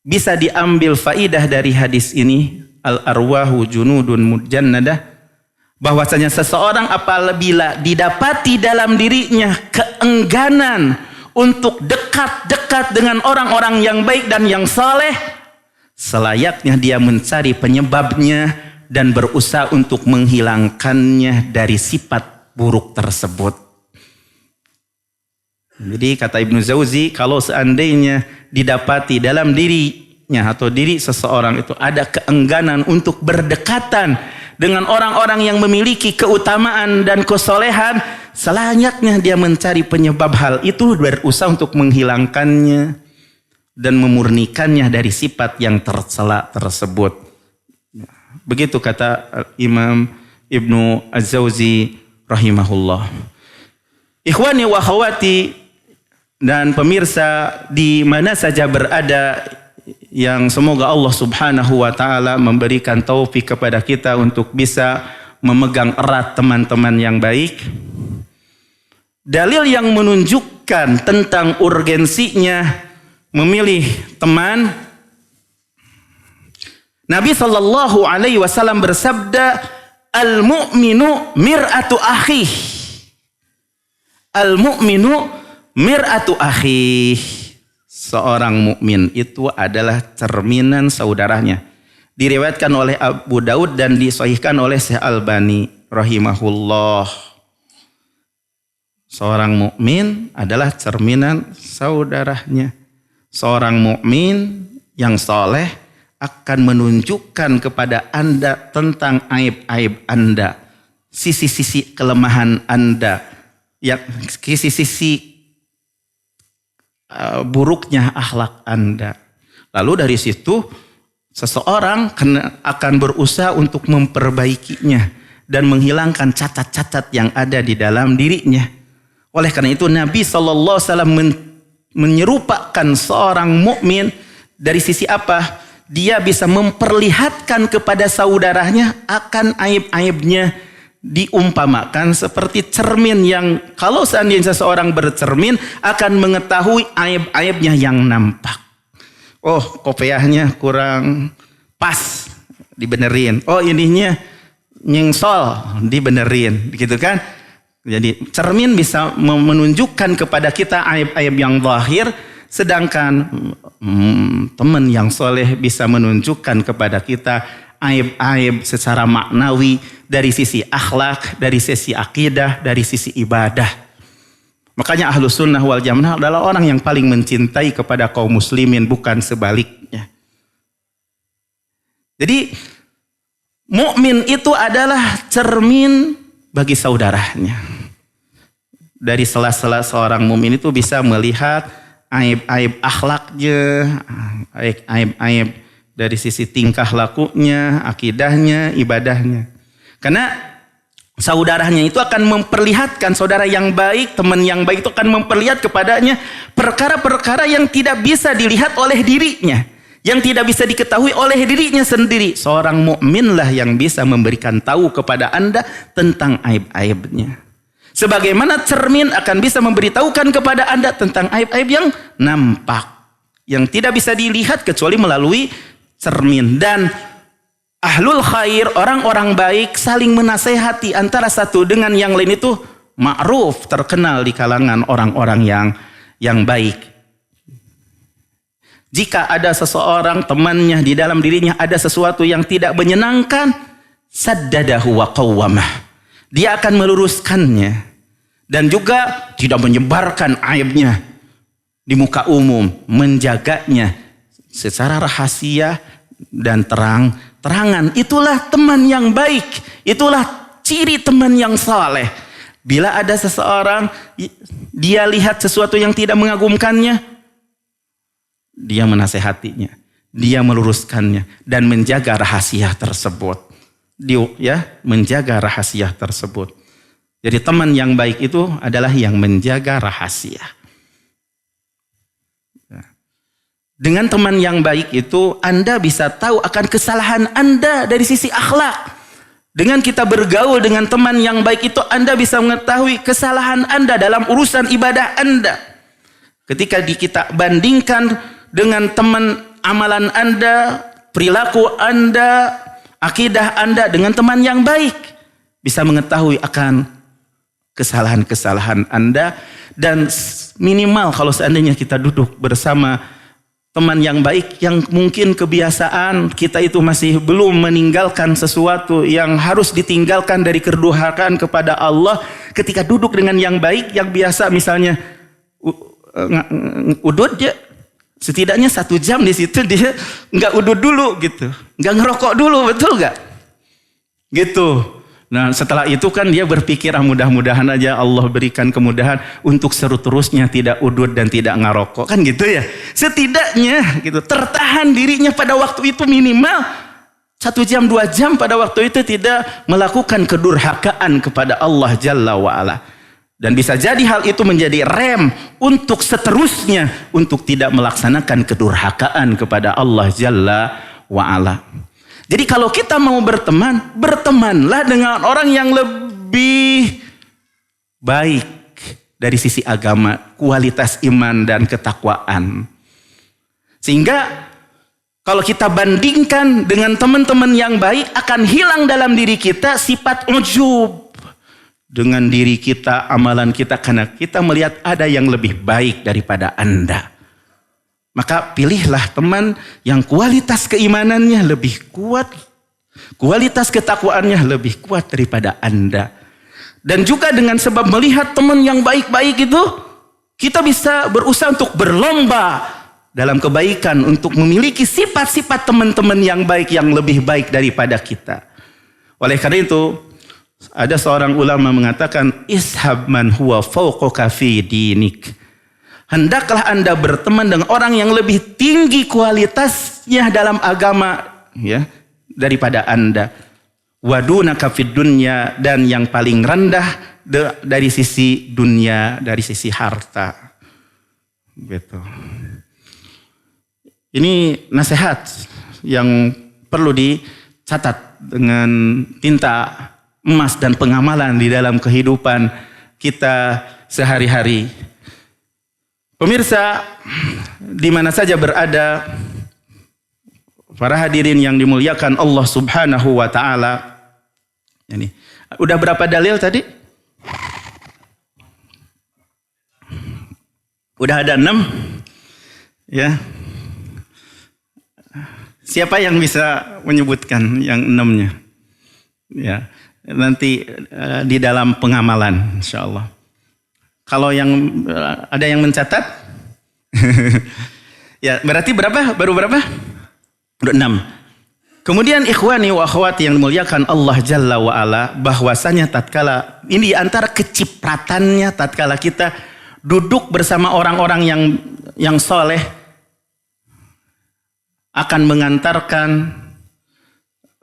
bisa diambil faidah dari hadis ini, al-arwahu junudun mujannadah, bahwasanya seseorang apabila didapati dalam dirinya keengganan untuk dekat-dekat dengan orang-orang yang baik dan yang saleh, selayaknya dia mencari penyebabnya dan berusaha untuk menghilangkannya dari sifat buruk tersebut. Jadi kata Ibnu Jauzi, kalau seandainya didapati dalam dirinya atau diri seseorang itu ada keengganan untuk berdekatan dengan orang-orang yang memiliki keutamaan dan kesolehan, selayaknya dia mencari penyebab hal itu, berusaha untuk menghilangkannya dan memurnikannya dari sifat yang tercela tersebut. Begitu kata Imam Ibnu Az-Zawzi rahimahullah. Ikhwani wa akhwati dan pemirsa di mana saja berada, yang semoga Allah Subhanahu wa taala memberikan taufik kepada kita untuk bisa memegang erat teman-teman yang baik. Dalil yang menunjukkan tentang urgensinya memilih teman, Nabi sallallahu alaihi wasallam bersabda, "Al-mu'minu mir'atu akhi." Al-mu'minu mir'atu akhi. Seorang mukmin itu adalah cerminan saudaranya. Diriwayatkan oleh Abu Daud dan disahihkan oleh Syekh Albani rahimahullah. Seorang mukmin adalah cerminan saudaranya. Seorang mukmin yang soleh akan menunjukkan kepada Anda tentang aib-aib Anda, sisi-sisi kelemahan Anda, yang sisi-sisi buruknya akhlak Anda. Lalu dari situ seseorang akan berusaha untuk memperbaikinya dan menghilangkan cacat-cacat yang ada di dalam dirinya. Oleh karena itu Nabi SAW menyerupakan seorang mukmin dari sisi apa? Dia bisa memperlihatkan kepada saudaranya akan aib-aibnya, diumpamakan seperti cermin yang kalau seandainya seseorang bercermin akan mengetahui aib-aibnya yang nampak. Oh, kopiahnya kurang pas, dibenerin. Oh, ininya nyengsol, dibenerin, gitu kan? Jadi cermin bisa menunjukkan kepada kita aib-aib yang zahir, sedangkan teman yang soleh bisa menunjukkan kepada kita aib-aib secara maknawi dari sisi akhlak, dari sisi akidah, dari sisi ibadah. Makanya Ahlus Sunnah wal Jamaah adalah orang yang paling mencintai kepada kaum muslimin, bukan sebaliknya. Jadi mukmin itu adalah cermin bagi saudaranya. Dari sela-sela seorang mukmin itu bisa melihat aib-aib akhlaknya, aib-aib dari sisi tingkah lakunya, akidahnya, ibadahnya. Karena saudaranya itu akan memperlihatkan, saudara yang baik, teman yang baik itu akan memperlihat kepadanya perkara-perkara yang tidak bisa dilihat oleh dirinya, yang tidak bisa diketahui oleh dirinya sendiri. Seorang mukminlah yang bisa memberikan tahu kepada Anda tentang aib-aibnya. Sebagaimana cermin akan bisa memberitahukan kepada Anda tentang aib-aib yang nampak, yang tidak bisa dilihat kecuali melalui cermin. Dan ahlul khair, orang-orang baik saling menasehati antara satu dengan yang lain, itu ma'ruf, terkenal di kalangan orang-orang yang baik. Jika ada seseorang temannya di dalam dirinya ada sesuatu yang tidak menyenangkan, saddadahu wa qawwamah. Dia akan meluruskannya dan juga tidak menyebarkan aibnya di muka umum, menjaganya secara rahasia dan terang-terangan. Itulah teman yang baik, itulah ciri teman yang saleh. Bila ada seseorang dia lihat sesuatu yang tidak mengagumkannya, dia menasehatinya, dia meluruskannya dan menjaga rahasia tersebut. Menjaga rahasia tersebut. Jadi teman yang baik itu adalah yang menjaga rahasia. Dengan teman yang baik itu Anda bisa tahu akan kesalahan Anda dari sisi akhlak. Dengan kita bergaul dengan teman yang baik itu Anda bisa mengetahui kesalahan Anda dalam urusan ibadah Anda. Ketika kita bandingkan dengan teman amalan Anda, perilaku Anda, akidah Anda dengan teman yang baik, bisa mengetahui akan kesalahan-kesalahan Anda. Dan minimal kalau seandainya kita duduk bersama teman yang baik, yang mungkin kebiasaan kita itu masih belum meninggalkan sesuatu yang harus ditinggalkan dari kedurhakaan kepada Allah, ketika duduk dengan yang baik, yang biasa misalnya udud, dia setidaknya 1 jam di situ dia nggak udud dulu gitu, nggak ngerokok dulu, betul nggak? Gitu. Nah setelah itu kan dia berpikir mudah-mudahan aja Allah berikan kemudahan untuk seterusnya tidak udud dan tidak ngerokok, kan gitu ya. Setidaknya gitu tertahan dirinya pada waktu itu minimal 1 jam 2 jam pada waktu itu tidak melakukan kedurhakaan kepada Allah Jalla wa'ala. Dan bisa jadi hal itu menjadi rem untuk seterusnya untuk tidak melaksanakan kedurhakaan kepada Allah Jalla wa'ala. Jadi kalau kita mau berteman, bertemanlah dengan orang yang lebih baik dari sisi agama, kualitas iman dan ketakwaan. Sehingga kalau kita bandingkan dengan teman-teman yang baik, akan hilang dalam diri kita sifat ujub dengan diri kita, amalan kita, karena kita melihat ada yang lebih baik daripada Anda. Maka pilihlah teman yang kualitas keimanannya lebih kuat, kualitas ketakwaannya lebih kuat daripada Anda. Dan juga dengan sebab melihat teman yang baik-baik itu, kita bisa berusaha untuk berlomba dalam kebaikan, untuk memiliki sifat-sifat teman-teman yang baik, yang lebih baik daripada kita. Oleh karena itu, ada seorang ulama mengatakan, ishab man huwa fawqaka fi dinik. Hendaklah Anda berteman dengan orang yang lebih tinggi kualitasnya dalam agama, ya, daripada Anda. Wadunaka fid dunya, dan yang paling rendah dari sisi dunia, dari sisi harta. Gitu. Ini nasihat yang perlu dicatat dengan tinta emas dan pengamalan di dalam kehidupan kita sehari-hari. Pemirsa, di mana saja berada, para hadirin yang dimuliakan Allah Subhanahu wa taala. Ini udah berapa dalil tadi? Udah ada 6. Ya. Siapa yang bisa menyebutkan yang 6-nya? Ya, nanti di dalam pengamalan, insyaallah. Kalau yang ada yang mencatat, ya berarti berapa? Baru berapa? Udah 6. Kemudian ikhwani wa akhwati yang dimuliakan Allah Jalla wa ala, bahwasanya tatkala ini antara kecipratannya tatkala kita duduk bersama orang-orang yang soleh, akan mengantarkan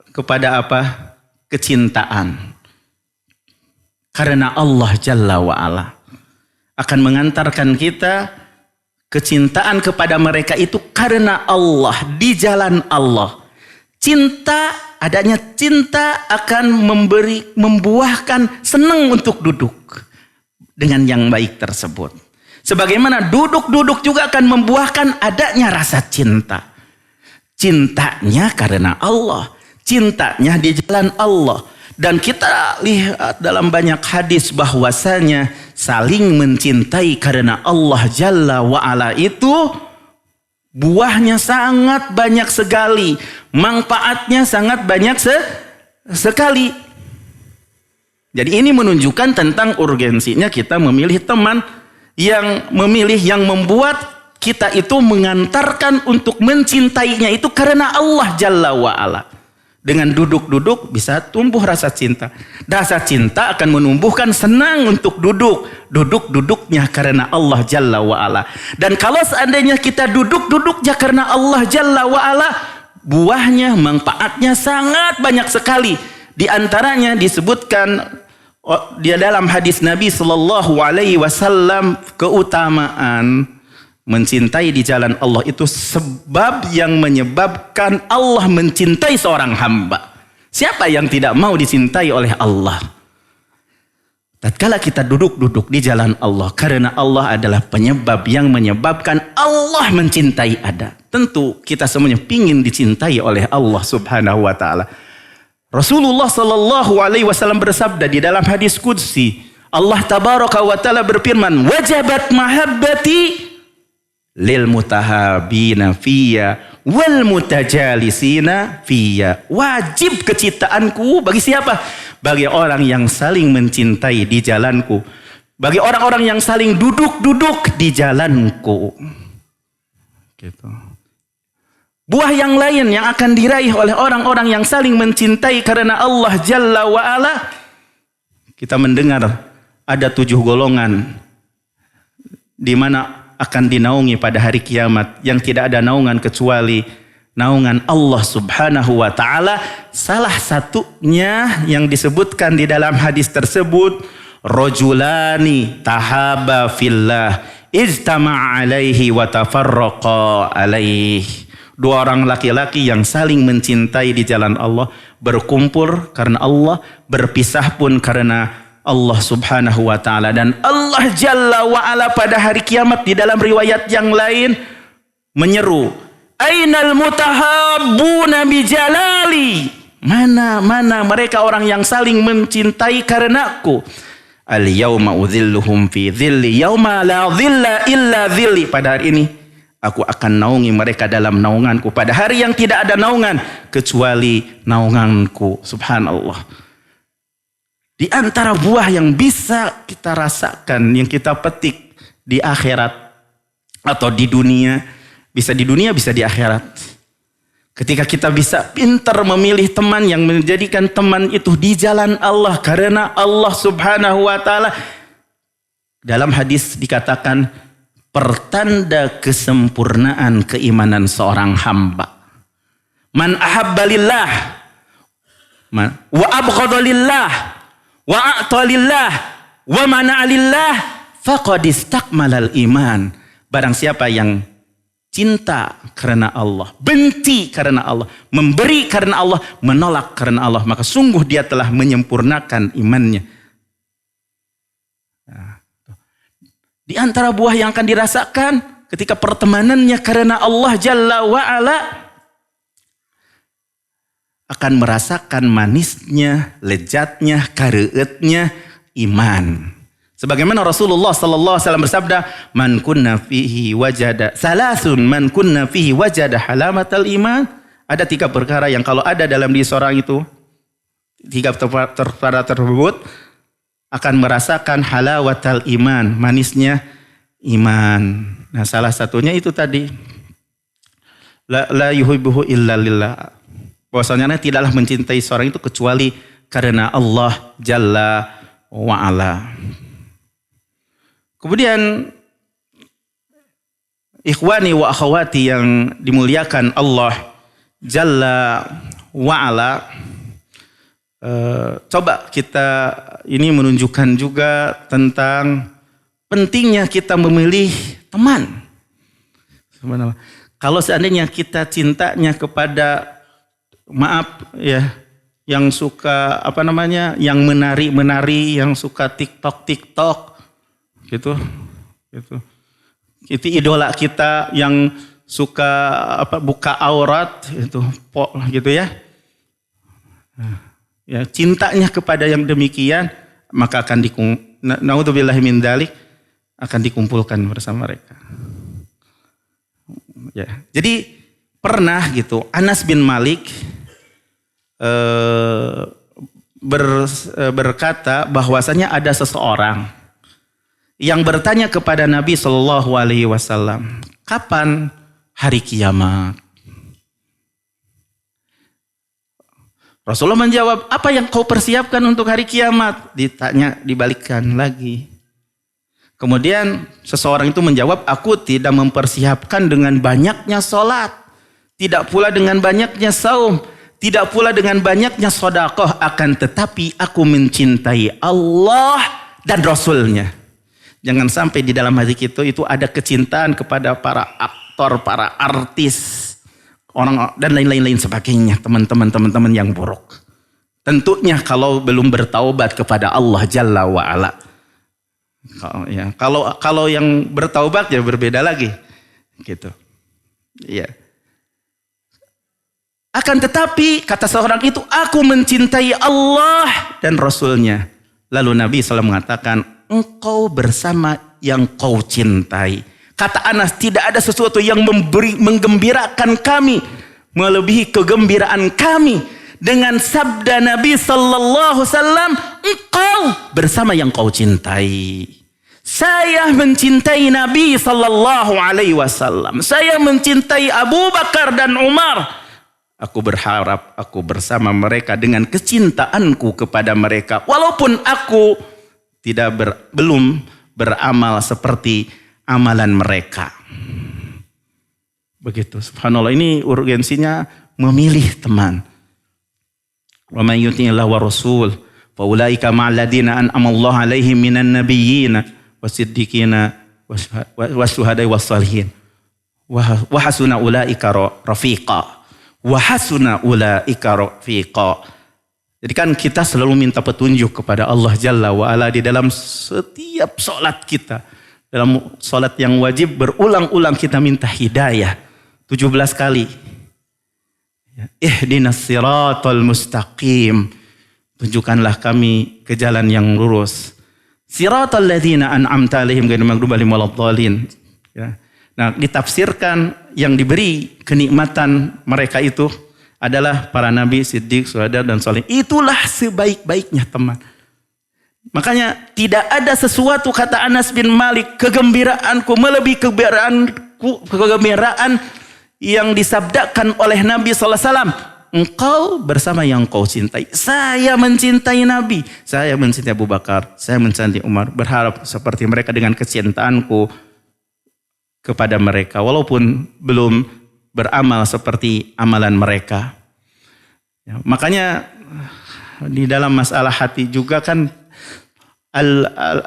kepada apa? Kecintaan. Karena Allah Jalla wa'ala akan mengantarkan kita kecintaan kepada mereka itu karena Allah, di jalan Allah. Cinta, adanya cinta akan membuahkan senang untuk duduk dengan yang baik tersebut. Sebagaimana duduk-duduk juga akan membuahkan adanya rasa cinta. Cintanya karena Allah, cintanya di jalan Allah. Dan kita lihat dalam banyak hadis bahwasanya saling mencintai karena Allah Jalla wa'ala itu buahnya sangat banyak sekali, manfaatnya sangat banyak sekali. Jadi ini menunjukkan tentang urgensinya kita memilih teman yang membuat kita itu mengantarkan untuk mencintainya itu karena Allah Jalla wa'ala. Dengan duduk-duduk bisa tumbuh rasa cinta. Rasa cinta akan menumbuhkan senang untuk duduk. Duduk-duduknya karena Allah Jalla wa'ala. Dan kalau seandainya kita duduk-duduknya karena Allah Jalla wa'ala, buahnya, manfaatnya sangat banyak sekali. Di antaranya disebutkan di dalam hadis Nabi Sallallahu Alaihi Wasallam, keutamaan mencintai di jalan Allah itu sebab yang menyebabkan Allah mencintai seorang hamba. Siapa yang tidak mau dicintai oleh Allah? Tatkala kita duduk-duduk di jalan Allah, karena Allah adalah penyebab yang menyebabkan Allah mencintai ada. Tentu kita semuanya ingin dicintai oleh Allah Subhanahu wa taala. Rasulullah Sallallahu Alaihi Wasallam bersabda di dalam hadis qudsi, Allah Tabaraka wa taala berfirman, wajabat mahabbati lil mutahabina fiyya wal mutajalisina fiyya. Wajib kecintaanku bagi siapa? Bagi orang yang saling mencintai di jalanku, bagi orang-orang yang saling duduk-duduk di jalanku. Gitu. Buah yang lain yang akan diraih oleh orang-orang yang saling mencintai karena Allah Jalla wa'ala, kita mendengar ada 7 golongan di mana akan dinaungi pada hari kiamat, yang tidak ada naungan kecuali naungan Allah Subhanahu wa taala. Salah satunya yang disebutkan di dalam hadis tersebut, rajulani tahaba fillah ijtama'a alaihi wa tafarraqa alaihi. Dua orang laki-laki yang saling mencintai di jalan Allah, berkumpul karena Allah, berpisah pun karena Allah Subhanahu wa taala. Dan Allah Jalla wa ala pada hari kiamat di dalam riwayat yang lain menyeru, ainal mutahabbuna bijalali. Mana mereka orang yang saling mencintai karenaku. Al yauma udzilluhum fi dzilli yauma la dzilla illa dzilli. Pada hari ini aku akan naungi mereka dalam naunganku pada hari yang tidak ada naungan kecuali naunganku. Subhanallah. Di antara buah yang bisa kita rasakan, yang kita petik di akhirat atau di dunia, bisa di dunia, bisa di akhirat. Ketika kita bisa pintar memilih teman yang menjadikan teman itu di jalan Allah karena Allah Subhanahu wa taala. Dalam hadis dikatakan pertanda kesempurnaan keimanan seorang hamba. Man ahabba lillah wa abghadha lillah wa a'ta lillah wa mana'a lillah faqad istakmalal iman. Barang siapa yang cinta karena Allah, benci karena Allah, memberi karena Allah, menolak karena Allah, maka sungguh dia telah menyempurnakan imannya. Di antara buah yang akan dirasakan ketika pertemanannya karena Allah Jalla wa'ala, akan merasakan manisnya, lezatnya, kareutnya iman. Sebagaimana Rasulullah sallallahu alaihi wasallam bersabda, "Man kunna fihi wajada salasun man kunna fihi wajada halamatal iman." Ada 3 perkara yang kalau ada dalam diri seorang itu, 3 perkara tersebut akan merasakan halawatal iman, manisnya iman. Nah, salah satunya itu tadi, la yuhibbuhu illa lillah. Bahwasanya tidaklah mencintai seorang itu kecuali karena Allah Jalla wa'ala. Kemudian ikhwani wa akhwati yang dimuliakan Allah Jalla wa'ala, coba kita ini menunjukkan juga tentang pentingnya kita memilih teman. Sebenarnya kalau seandainya kita cintanya kepada, maaf ya, yang suka yang menari, yang suka TikTok gitu. Itu idola kita yang suka buka aurat itu gitu ya. Ya, cintanya kepada yang demikian, maka akan naudzubillahi min dzalik, akan dikumpulkan bersama mereka. Ya. Jadi pernah gitu Anas bin Malik berkata bahwasanya ada seseorang yang bertanya kepada Nabi Shallallahu Alaihi Wasallam, kapan hari kiamat? Rasulullah menjawab, apa yang kau persiapkan untuk hari kiamat? Ditanya, dibalikkan lagi. Kemudian seseorang itu menjawab, aku tidak mempersiapkan dengan banyaknya sholat, tidak pula dengan banyaknya saum, tidak pula dengan banyaknya sedekah, akan tetapi aku mencintai Allah dan Rasulnya. Jangan sampai di dalam hati kita itu ada kecintaan kepada para aktor, para artis, orang dan lain-lain sebagainya, teman-teman yang buruk. Tentunya kalau belum bertaubat kepada Allah Jalla wa'ala. Kalau yang bertaubat ya berbeda lagi, gitu. Ya. Akan tetapi kata seorang itu, aku mencintai Allah dan Rasulnya. Lalu Nabi SAW mengatakan, engkau bersama yang kau cintai. Kata Anas, tidak ada sesuatu yang menggembirakan kami melebihi kegembiraan kami dengan sabda Nabi sallallahu alaihi wasallam, engkau bersama yang kau cintai. Saya mencintai Nabi sallallahu alaihi wasallam. Saya mencintai Abu Bakar dan Umar. Aku berharap aku bersama mereka dengan kecintaanku kepada mereka, walaupun aku belum beramal seperti amalan mereka. Begitu, subhanallah, ini urgensinya memilih teman. Wa may yuti'illah wa rasul fa ulaika ma'al ladzina an'ama Allah 'alaihim minan nabiyyin wasiddiqina wasyuhada'i wassalihin wa hasuna ulaika rafiqa. Wa hasuna ulaika rafiqa. Jadi kan kita selalu minta petunjuk kepada Allah Jalla wa Ala di dalam setiap sholat kita. Dalam sholat yang wajib berulang-ulang kita minta hidayah 17 kali. Ihdinas siratal mustaqim. Tunjukkanlah kami ke jalan yang lurus. Siratal ladzina an'amta 'alaihim ghairil maghdubi 'alaihim waladdallin. Ya. Nah, ditafsirkan yang diberi kenikmatan mereka itu adalah para nabi, siddiq, syuhada dan salih. Itulah sebaik-baiknya teman. Makanya tidak ada sesuatu, kata Anas bin Malik, kegembiraanku melebihi kegembiraan yang disabdakan oleh Nabi SAW. Engkau bersama yang kau cintai. Saya mencintai Nabi. Saya mencintai Abu Bakar. Saya mencintai Umar. Berharap seperti mereka dengan kecintaanku kepada mereka. Walaupun belum beramal seperti amalan mereka. Ya, makanya di dalam masalah hati juga kan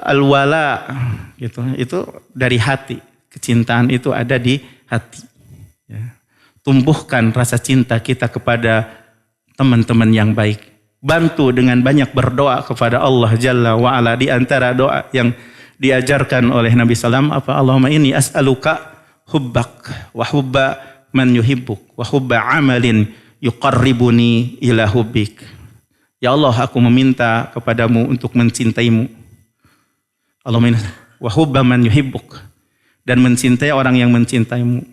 al-wala gitu, itu dari hati. Kecintaan itu ada di hati. Ya. Tumbuhkan rasa cinta kita kepada teman-teman yang baik. Bantu dengan banyak berdoa kepada Allah Jalla wa'ala. Di antara doa yang diajarkan oleh Nabi SAW apa? Allahumma inni as'aluka hubbak wa hubba man yuhibbuk wa hubba amalin yuqarribuni ila hubbik. Ya Allah, aku meminta kepadamu untuk mencintaimu. Allahumma wa hubba man yuhibbuk, dan mencintai orang yang mencintaimu.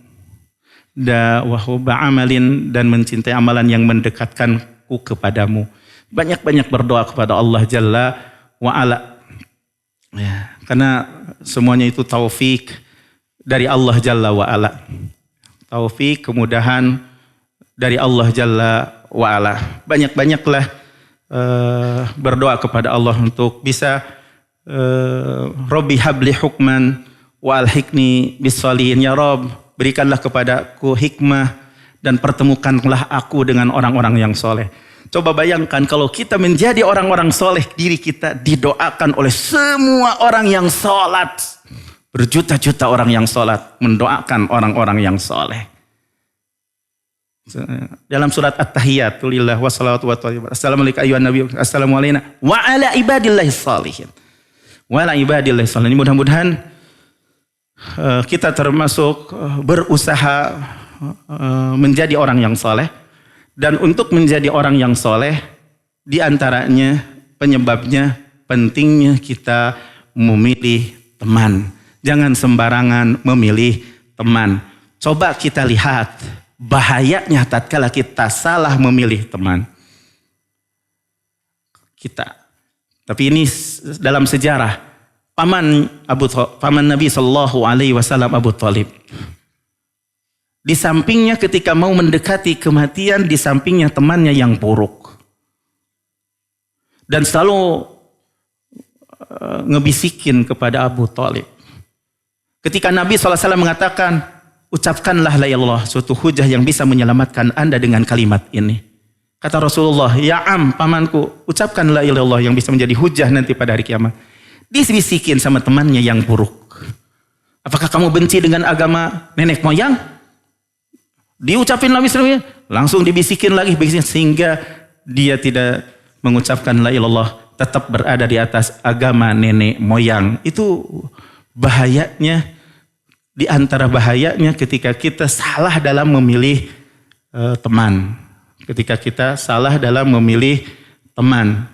Wa hubba amalin, dan mencintai amalan yang mendekatkanku kepadamu. Banyak-banyak berdoa kepada Allah Jalla wa Ala. Ya, karena semuanya itu taufik dari Allah Jalla wa Ala. Taufik, kemudahan dari Allah Jalla wa Ala. Banyak-banyaklah berdoa kepada Allah untuk bisa Rabbi habli hukman wa alhiqni bis-shalihin. Ya Rabb, berikanlah kepadaku hikmah dan pertemukanlah aku dengan orang-orang yang soleh. Coba bayangkan kalau kita menjadi orang-orang soleh, diri kita didoakan oleh semua orang yang sholat. Berjuta-juta orang yang sholat mendoakan orang-orang yang soleh. Dalam surat At-Tahiyyat, lillah wa salawatu wa thayyibat. Assalamualaikum ayyuhan nabiy, assalamu alayna wa ala ibadillahis shalihin. Wa ala ibadillahis shalihin. Mudah-mudahan kita termasuk berusaha menjadi orang yang soleh. Dan untuk menjadi orang yang soleh, diantaranya penyebabnya pentingnya kita memilih teman. Jangan sembarangan memilih teman. Coba kita lihat bahayanya tatkala kita salah memilih teman. Tapi ini dalam sejarah paman Nabi Sallallahu Alaihi Wasallam Abu Thalib. Di sampingnya ketika mau mendekati kematian, di sampingnya temannya yang buruk. Dan selalu ngebisikin kepada Abu Thalib. Ketika Nabi SAW mengatakan, ucapkanlah la ilallah, suatu hujah yang bisa menyelamatkan anda dengan kalimat ini. Kata Rasulullah, ya am, pamanku, ucapkan la ilallah yang bisa menjadi hujah nanti pada hari kiamat. Dibisikin sama temannya yang buruk. Apakah kamu benci dengan agama nenek moyang? Diucapin Nabi SAW, langsung dibisikin lagi, sehingga dia tidak mengucapkan la ilallah, tetap berada di atas agama nenek moyang. Itu bahayanya, di antara bahayanya ketika kita salah dalam memilih teman. Ketika kita salah dalam memilih teman.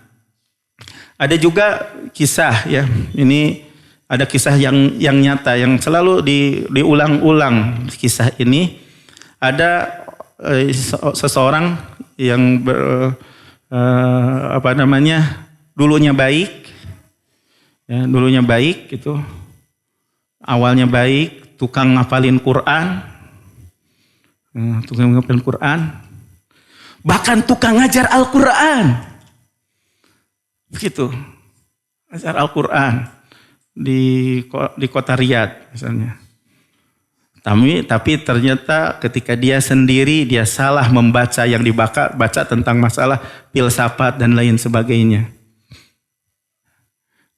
Ada juga kisah ya, ini ada kisah yang nyata, yang selalu diulang-ulang kisah ini. Ada seseorang yang dulunya baik, ya, dulunya baik gitu, awalnya baik, tukang ngapalin Quran, bahkan tukang ngajar Al-Quran, begitu, ngajar Al-Quran di kota Riyadh misalnya. Tapi ternyata ketika dia sendiri dia salah membaca yang baca tentang masalah filsafat dan lain sebagainya.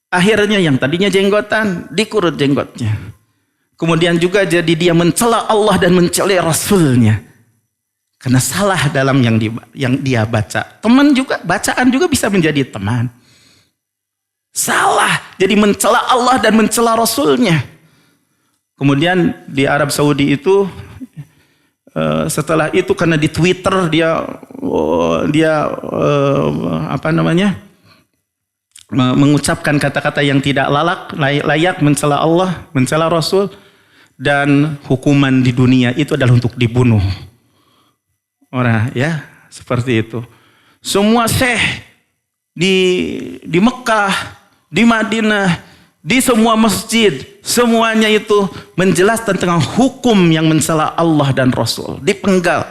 Akhirnya yang tadinya jenggotan dikurut jenggotnya. Kemudian juga jadi dia mencela Allah dan mencela Rasulnya. Karena salah dalam yang dia baca. Teman juga, bacaan juga bisa menjadi teman. Salah, jadi mencela Allah dan mencela Rasulnya. Kemudian di Arab Saudi itu setelah itu karena di Twitter dia mengucapkan kata-kata yang tidak layak mencela Allah, mencela Rasul, dan hukuman di dunia itu adalah untuk dibunuh. Orang ya seperti itu. Semua syekh di Mekah, di Madinah, di semua masjid, semuanya itu menjelaskan tentang hukum yang mencela Allah dan Rasul, dipenggal.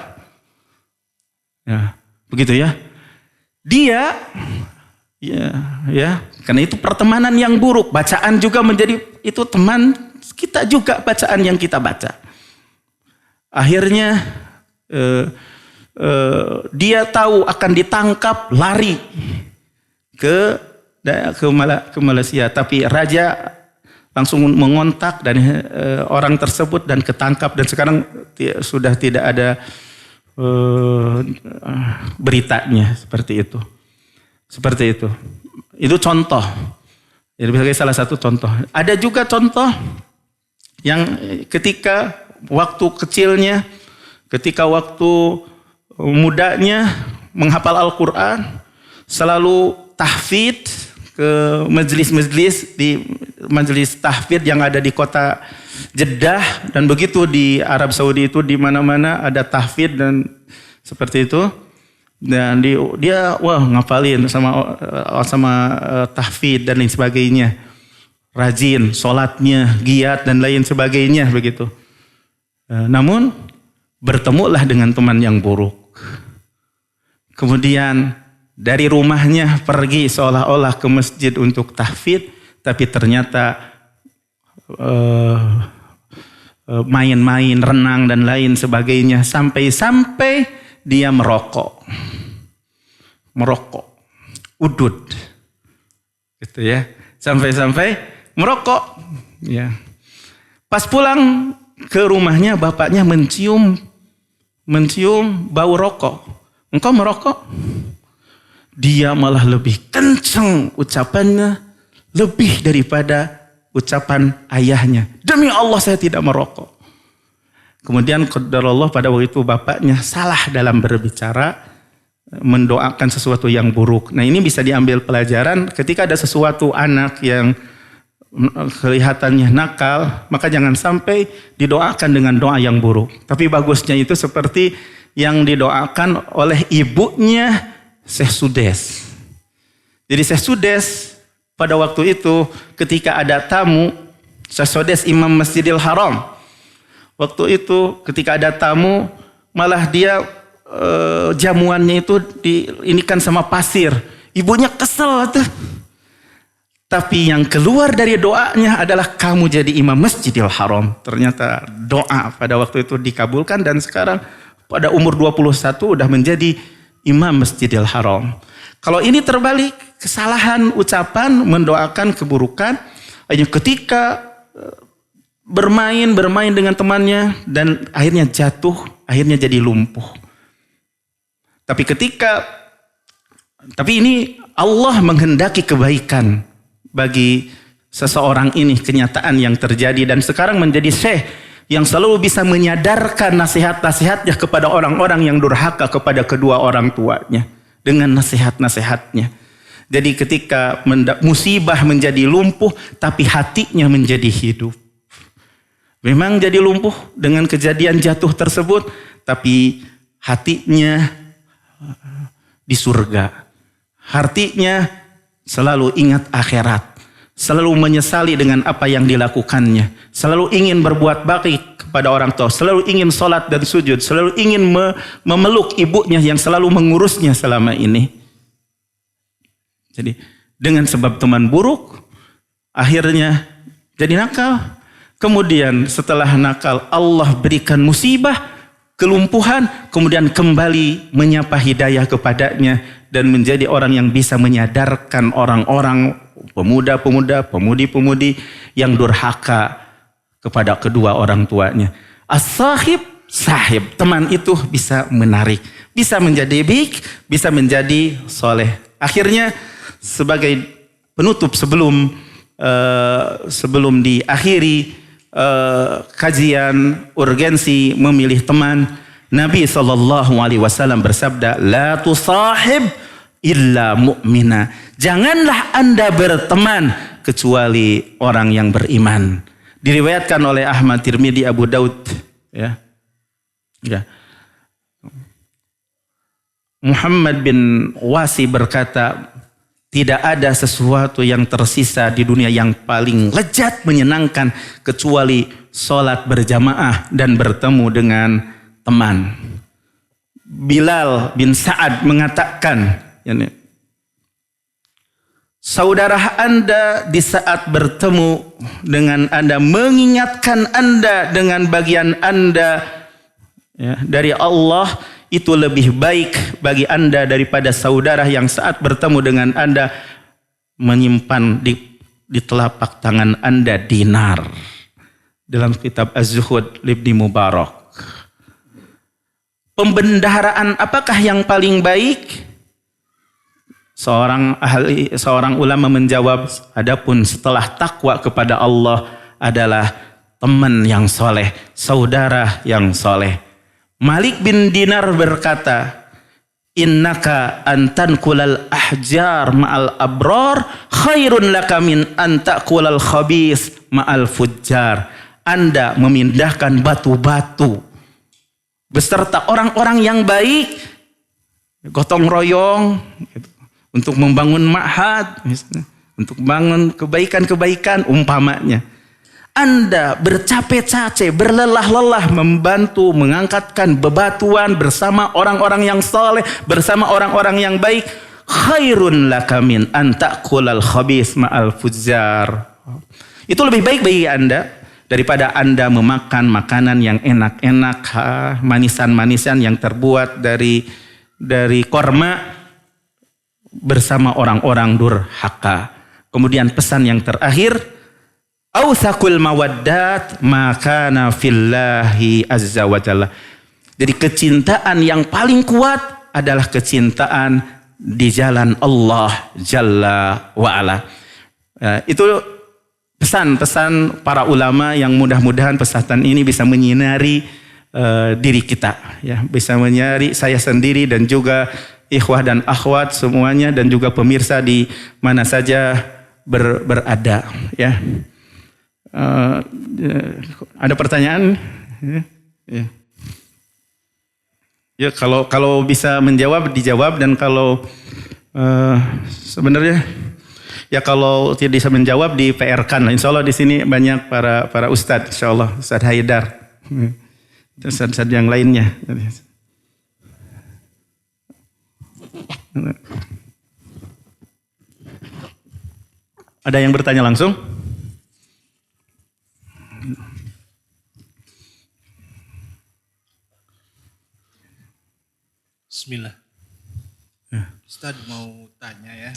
Ya, begitu ya. Dia karena itu pertemanan yang buruk, bacaan juga menjadi itu teman kita juga bacaan yang kita baca. Akhirnya dia tahu akan ditangkap, lari ke Malaysia, tapi raja langsung mengontak dan orang tersebut dan ketangkap, dan sekarang sudah tidak ada beritanya seperti itu. Itu contoh. Jadi sebagai salah satu contoh. Ada juga contoh yang ketika waktu kecilnya, ketika waktu mudanya menghafal Al-Quran, selalu tahfidz ke majelis-majelis, di majelis tahfidz yang ada di kota Jeddah, dan begitu di Arab Saudi itu di mana-mana ada tahfidz dan seperti itu. Dan dia ngapalin sama tahfidz dan lain sebagainya. Rajin salatnya, giat dan lain sebagainya begitu. Namun bertemulah dengan teman yang buruk. Kemudian dari rumahnya pergi seolah-olah ke masjid untuk tahfidz, tapi ternyata main-main, renang dan lain sebagainya, sampai dia merokok, udud, gitu ya, sampai merokok, ya. Pas pulang ke rumahnya, bapaknya mencium bau rokok. Engkau merokok? Dia malah lebih kencang ucapannya, lebih daripada ucapan ayahnya. Demi Allah saya tidak merokok. Kemudian qadarullah pada waktu itu bapaknya salah dalam berbicara, mendoakan sesuatu yang buruk. Nah ini bisa diambil pelajaran ketika ada sesuatu anak yang kelihatannya nakal, maka jangan sampai didoakan dengan doa yang buruk. Tapi bagusnya itu seperti yang didoakan oleh ibunya Syekh Sudes. Jadi Syekh Sudes pada waktu itu ketika ada tamu, Syekh Sudes Imam Masjidil Haram. Waktu itu ketika ada tamu, malah dia jamuannya itu diinikan sama pasir. Ibunya kesel tuh. Tapi yang keluar dari doanya adalah kamu jadi imam Masjidil Haram. Ternyata doa pada waktu itu dikabulkan dan sekarang pada umur 21 udah menjadi imam Masjidil Haram. Kalau ini terbalik, kesalahan ucapan mendoakan keburukan, hanya ketika bermain dengan temannya dan akhirnya jatuh, akhirnya jadi lumpuh. Tapi ini Allah menghendaki kebaikan bagi seseorang ini, kenyataan yang terjadi, dan sekarang menjadi syekh yang selalu bisa menyadarkan nasihat-nasihatnya kepada orang-orang yang durhaka kepada kedua orang tuanya dengan nasihat-nasihatnya. Jadi ketika musibah menjadi lumpuh, tapi hatinya menjadi hidup. Memang jadi lumpuh dengan kejadian jatuh tersebut, tapi hatinya di surga. Hatinya selalu ingat akhirat. Selalu menyesali dengan apa yang dilakukannya. Selalu ingin berbuat baik kepada orang tua. Selalu ingin sholat dan sujud. Selalu ingin memeluk ibunya yang selalu mengurusnya selama ini. Jadi dengan sebab teman buruk, akhirnya jadi nakal. Kemudian setelah nakal Allah berikan musibah, kelumpuhan, kemudian kembali menyapa hidayah kepadanya dan menjadi orang yang bisa menyadarkan orang-orang, pemuda-pemuda, pemudi-pemudi yang durhaka kepada kedua orang tuanya. As-sahib, sahib, teman itu bisa menarik, bisa menjadi baik, bisa menjadi soleh. Akhirnya sebagai penutup sebelum diakhiri kajian urgensi memilih teman, Nabi SAW bersabda, la tusahib illa mu'mina. Janganlah Anda berteman kecuali orang yang beriman. Diriwayatkan oleh Ahmad, Tirmidzi, Abu Daud. Ya. Muhammad bin Wasi berkata, tidak ada sesuatu yang tersisa di dunia yang paling lezat menyenangkan kecuali sholat berjamaah dan bertemu dengan teman. Bilal bin Sa'ad mengatakan, saudara Anda di saat bertemu dengan Anda mengingatkan Anda dengan bagian Anda dari Allah, itu lebih baik bagi Anda daripada saudara yang saat bertemu dengan Anda menyimpan di telapak tangan Anda dinar. Dalam kitab Az-Zuhud Ibnu Mubarak. Pembendaharaan apakah yang paling baik? Seorang ulama menjawab, adapun setelah takwa kepada Allah adalah teman yang soleh, saudara yang soleh. Malik bin Dinar berkata, innaka antan kulal ahjar ma'al abrar khairun laka min antakulal khabis ma'al fujjar. Anda memindahkan batu-batu beserta orang-orang yang baik, gotong royong untuk membangun ma'had, untuk bangun kebaikan-kebaikan umpamanya. Anda bercapek-capek, berlelah-lelah membantu mengangkatkan bebatuan bersama orang-orang yang saleh, bersama orang-orang yang baik. Khairun laka min an ta'kulal khabis ma'al fujjar. Itu lebih baik bagi Anda daripada Anda memakan makanan yang enak-enak, manisan-manisan yang terbuat dari korma bersama orang-orang durhaka. Kemudian pesan yang terakhir, awsaqul mawaddat makana fillahi azza wa jalla. Jadi kecintaan yang paling kuat adalah kecintaan di jalan Allah Jalla wa Ala. Itu pesan-pesan para ulama yang mudah-mudahan pesan ini bisa menyinari diri kita, ya, bisa menyinari saya sendiri dan juga ikhwah dan akhwat semuanya dan juga pemirsa di mana saja berada, ya. Ada pertanyaan? Ya, kalau bisa menjawab dijawab, dan kalau sebenarnya ya kalau tidak bisa menjawab di PR-kan. Insya Allah di sini banyak para ustadz, insya Allah Ustadz Haidar, ustadz yang lainnya. Ada yang bertanya langsung? Bismillah. Ustaz mau tanya ya.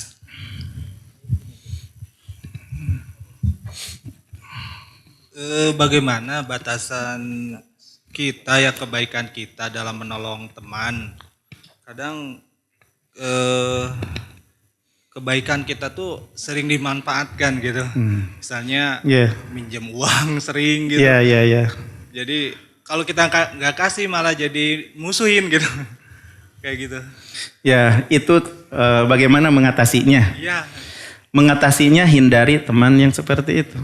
Bagaimana batasan kita ya, kebaikan kita dalam menolong teman? Kadang kebaikan kita tuh sering dimanfaatkan gitu. Misalnya minjem uang sering gitu. Jadi kalau kita nggak kasih malah jadi musuhin gitu. Kayak gitu. Ya, itu bagaimana mengatasinya? Iya. Mengatasinya hindari teman yang seperti itu.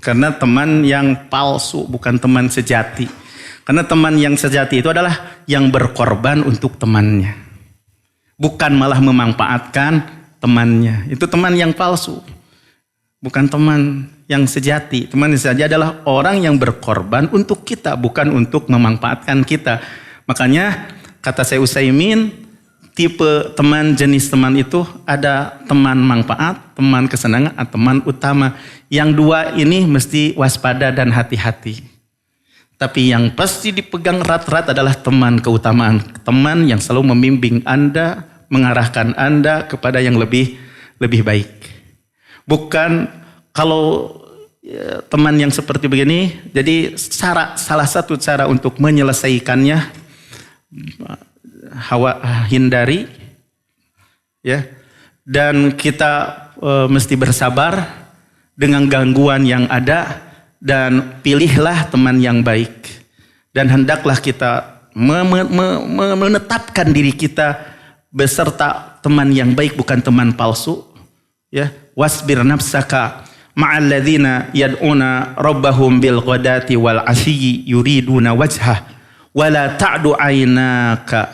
Karena teman yang palsu bukan teman sejati. Karena teman yang sejati itu adalah yang berkorban untuk temannya. Bukan malah memanfaatkan temannya. Itu teman yang palsu. Bukan teman yang sejati. Teman yang sejati adalah orang yang berkorban untuk kita, bukan untuk memanfaatkan kita. Makanya kata Syekh Utsaimin, tipe teman, jenis teman itu ada teman manfaat, teman kesenangan, atau teman utama. Yang dua ini mesti waspada dan hati-hati. Tapi yang pasti dipegang erat-erat adalah teman keutamaan. Teman yang selalu membimbing Anda, mengarahkan Anda kepada yang lebih baik. Bukan kalau teman yang seperti begini, jadi salah satu cara untuk menyelesaikannya, hindari, ya, dan kita mesti bersabar dengan gangguan yang ada dan pilihlah teman yang baik. Dan hendaklah kita menetapkan diri kita beserta teman yang baik, bukan teman palsu. Ya, wasbir nafsaka ma'al ladzina yad'una rabbahum bil ghadati wal 'ashyi yuriduna wajhah wala ta'du 'ainaka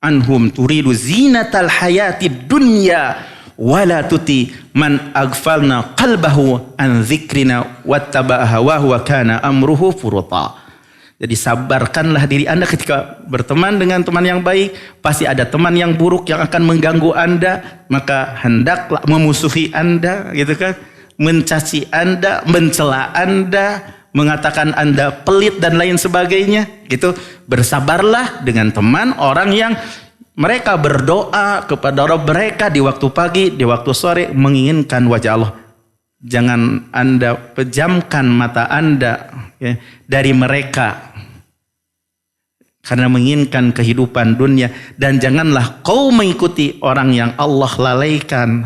anhum turidu zinatal hayatid dunya wala tuti man aghfalna qalbahu an dzikrina wattaba'a hawahu wa kana amruhu furuta. Jadi sabarkanlah diri Anda ketika berteman dengan teman yang baik. Pasti ada teman yang buruk yang akan mengganggu Anda. Maka hendaklah memusuhi Anda, gitu kan, mencaci Anda, mencela Anda, mengatakan Anda pelit dan lain sebagainya, gitu. Bersabarlah dengan teman orang yang mereka berdoa kepada Rabb mereka di waktu pagi, di waktu sore, menginginkan wajah Allah. Jangan Anda pejamkan mata Anda, ya, dari mereka karena menginginkan kehidupan dunia. Dan janganlah kau mengikuti orang yang Allah lalaikan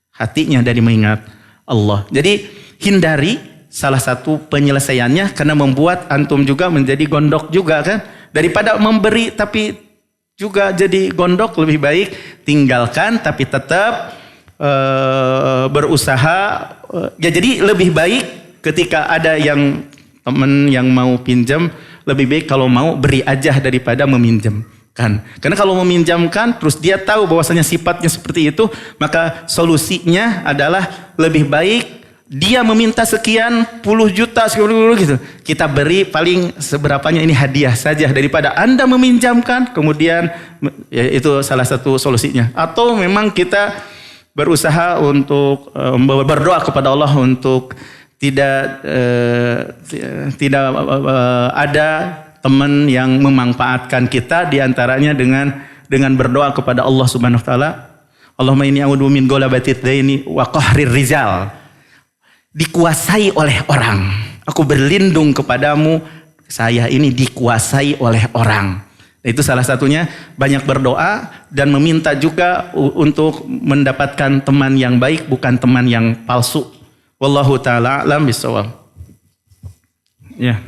hatinya dari mengingat Allah. Jadi hindari, salah satu penyelesaiannya, karena membuat antum juga menjadi gondok juga kan. Daripada memberi tapi juga jadi gondok, lebih baik tinggalkan tapi tetap berusaha. Ya, jadi lebih baik ketika ada yang teman yang mau pinjam, lebih baik kalau mau beri aja daripada meminjamkan. Karena kalau meminjamkan terus dia tahu bahwasanya sifatnya seperti itu, maka solusinya adalah lebih baik dia meminta sekian puluh juta gitu, kita beri paling seberapanya, ini hadiah saja, daripada Anda meminjamkan kemudian, ya, itu salah satu solusinya. Atau memang kita berusaha untuk berdoa kepada Allah untuk tidak ada teman yang memanfaatkan kita, diantaranya dengan berdoa kepada Allah Subhanahu Wa Taala. Allahumma inni a'udzu min ghalabatid daini wa qahrir rizal. Dikuasai oleh orang. Aku berlindung kepadamu, saya ini dikuasai oleh orang. Itu salah satunya, banyak berdoa dan meminta juga untuk mendapatkan teman yang baik, bukan teman yang palsu. Wallahu ta'ala a'lam bishawab. Ya.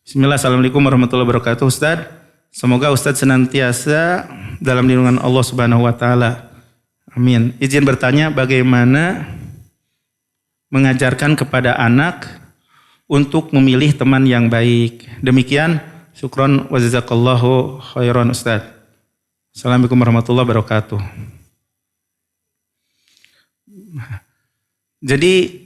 Bismillah, assalamualaikum warahmatullahi wabarakatuh. Ustaz, semoga Ustaz senantiasa dalam lindungan Allah Subhanahu wa taala. Amin. Izin bertanya, bagaimana mengajarkan kepada anak untuk memilih teman yang baik? Demikian, syukron wa jazakallahu khairan Ustaz. Assalamualaikum warahmatullahi wabarakatuh. Jadi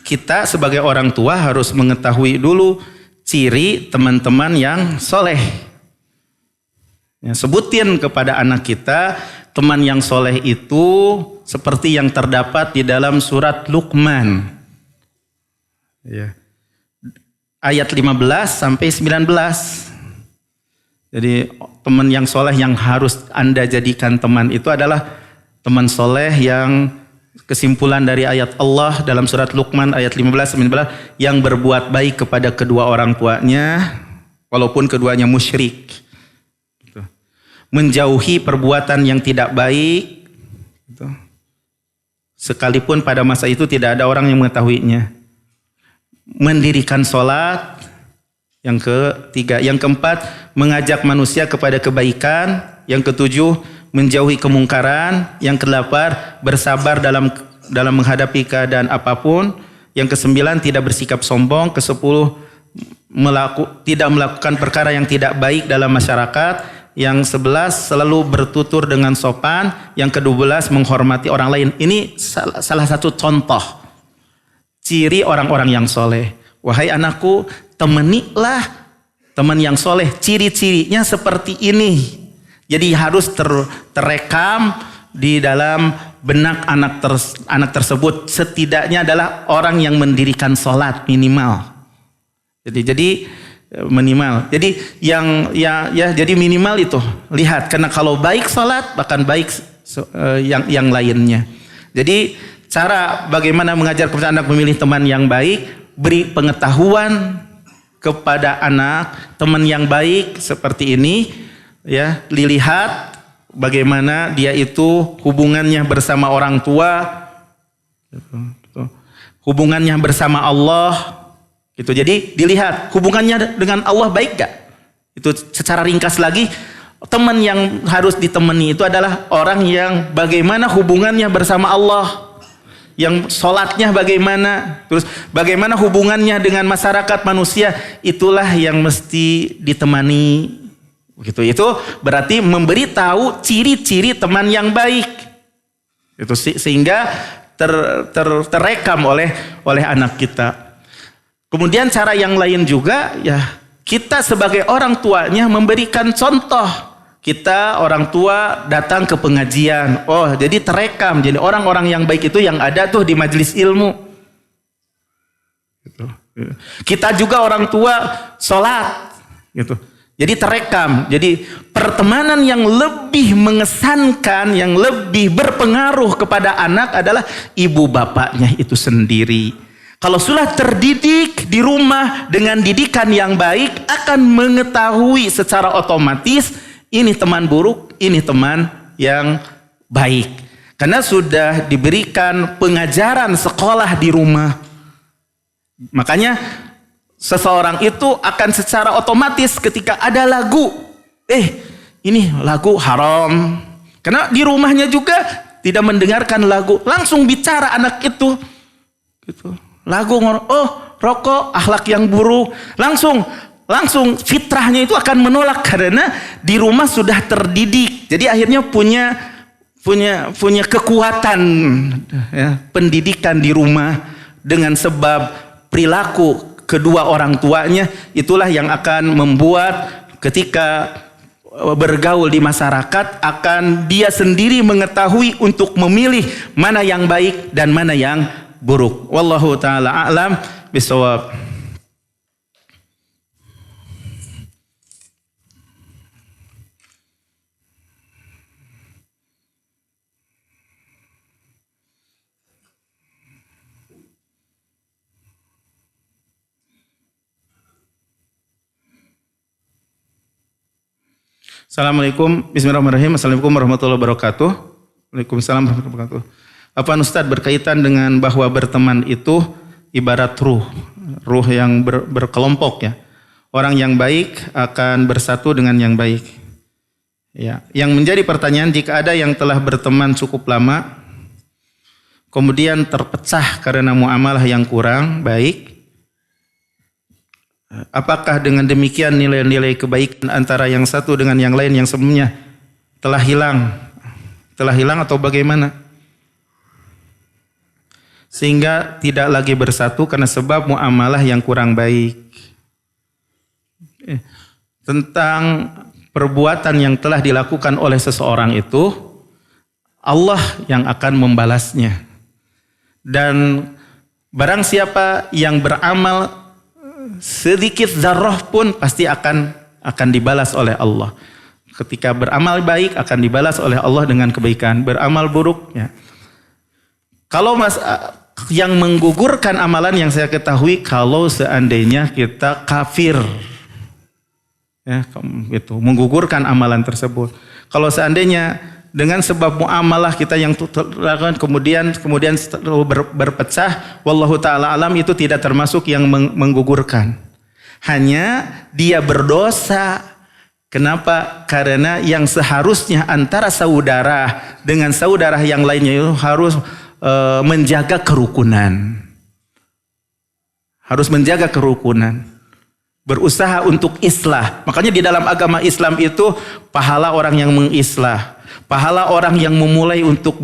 kita sebagai orang tua harus mengetahui dulu ciri teman-teman yang soleh. Ya, sebutin kepada anak kita, teman yang soleh itu seperti yang terdapat di dalam surat Luqman. Ya. Ayat 15 sampai 19. Jadi teman yang soleh yang harus Anda jadikan teman itu adalah teman soleh yang, kesimpulan dari ayat Allah dalam surat Luqman ayat 15-19, yang berbuat baik kepada kedua orang tuanya walaupun keduanya musyrik, menjauhi perbuatan yang tidak baik sekalipun pada masa itu tidak ada orang yang mengetahuinya, mendirikan sholat, yang ketiga, yang keempat mengajak manusia kepada kebaikan, yang ketujuh menjauhi kemungkaran, yang kedelapan bersabar dalam menghadapi keadaan apapun, yang kesembilan tidak bersikap sombong, kesepuluh tidak melakukan perkara yang tidak baik dalam masyarakat, yang 11 selalu bertutur dengan sopan, yang ke-12 menghormati orang lain. Ini salah satu contoh ciri orang-orang yang soleh. Wahai anakku, temanilah teman yang soleh ciri-cirinya seperti ini. Jadi harus terekam di dalam benak anak tersebut, setidaknya adalah orang yang mendirikan sholat minimal. Jadi minimal. Jadi jadi minimal itu lihat, karena kalau baik sholat bahkan baik yang lainnya. Jadi cara bagaimana mengajar kepada anak memilih teman yang baik, beri pengetahuan kepada anak teman yang baik seperti ini. Ya, dilihat bagaimana dia itu hubungannya bersama orang tua, hubungannya bersama Allah, gitu. Jadi dilihat hubungannya dengan Allah baik gak? Itu secara ringkas lagi, teman yang harus ditemani itu adalah orang yang bagaimana hubungannya bersama Allah, yang sholatnya bagaimana, terus bagaimana hubungannya dengan masyarakat manusia, itulah yang mesti ditemani. Begitu, itu berarti memberitahu ciri-ciri teman yang baik. Itu sehingga terekam oleh anak kita. Kemudian cara yang lain juga, ya kita sebagai orang tuanya memberikan contoh. Kita orang tua datang ke pengajian, oh jadi terekam. Jadi orang-orang yang baik itu yang ada tuh di majelis ilmu. Gitu. Kita juga orang tua sholat, gitu. Jadi terekam. Jadi pertemanan yang lebih mengesankan, yang lebih berpengaruh kepada anak adalah ibu bapaknya itu sendiri. Kalau sudah terdidik di rumah dengan didikan yang baik, akan mengetahui secara otomatis ini teman buruk, ini teman yang baik. Karena sudah diberikan pengajaran sekolah di rumah. Makanya seseorang itu akan secara otomatis ketika ada lagu, ini lagu haram. Karena di rumahnya juga tidak mendengarkan lagu, langsung bicara anak itu, gitu. Lagu, rokok, akhlak yang buruk, langsung fitrahnya itu akan menolak karena di rumah sudah terdidik. Jadi akhirnya punya kekuatan, ya, pendidikan di rumah dengan sebab perilaku kedua orang tuanya, itulah yang akan membuat ketika bergaul di masyarakat akan dia sendiri mengetahui untuk memilih mana yang baik dan mana yang buruk. Wallahu taala a'lam bishawab. Assalamualaikum, bismillahirrahmanirrahim. Assalamualaikum warahmatullahi wabarakatuh. Waalaikumsalam warahmatullahi wabarakatuh. Apa Ustadz berkaitan dengan bahwa berteman itu ibarat ruh yang berkelompok, ya. Orang yang baik akan bersatu dengan yang baik. Ya, yang menjadi pertanyaan, jika ada yang telah berteman cukup lama, kemudian terpecah karena muamalah yang kurang baik, apakah dengan demikian nilai-nilai kebaikan antara yang satu dengan yang lain yang sebelumnya telah hilang atau bagaimana? Sehingga tidak lagi bersatu karena sebab muamalah yang kurang baik. Tentang perbuatan yang telah dilakukan oleh seseorang itu, Allah yang akan membalasnya. Dan barang siapa yang beramal sedikit zarrah pun pasti akan dibalas oleh Allah. Ketika beramal baik akan dibalas oleh Allah dengan kebaikan. Beramal buruk, ya. Kalau yang menggugurkan amalan yang saya ketahui, kalau seandainya kita kafir, ya, itu menggugurkan amalan tersebut. Kalau seandainya dengan sebab muamalah kita yang lakukan kemudian berpecah, wallahu taala alam, itu tidak termasuk yang menggugurkan. Hanya dia berdosa. Kenapa? Karena yang seharusnya antara saudara dengan saudara yang lainnya itu harus menjaga kerukunan. Harus menjaga kerukunan. Berusaha untuk islah. Makanya di dalam agama Islam itu pahala orang yang mengislah. Pahala orang yang memulai untuk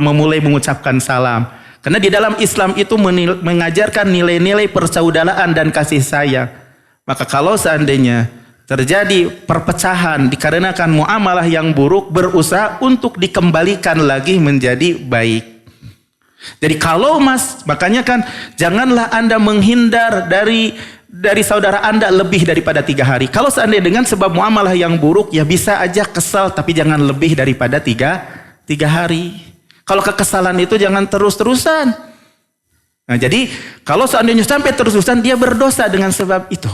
memulai mengucapkan salam. Karena di dalam Islam itu mengajarkan nilai-nilai persaudaraan dan kasih sayang. Maka kalau seandainya terjadi perpecahan dikarenakan muamalah yang buruk, berusaha untuk dikembalikan lagi menjadi baik. Jadi kalau makanya kan janganlah Anda menghindar dari saudara Anda lebih daripada 3 hari. Kalau seandainya dengan sebab muamalah yang buruk, ya bisa aja kesal, tapi jangan lebih daripada 3 hari. Kalau kekesalan itu jangan terus-terusan. Nah jadi kalau seandainya sampai terus-terusan, dia berdosa dengan sebab itu.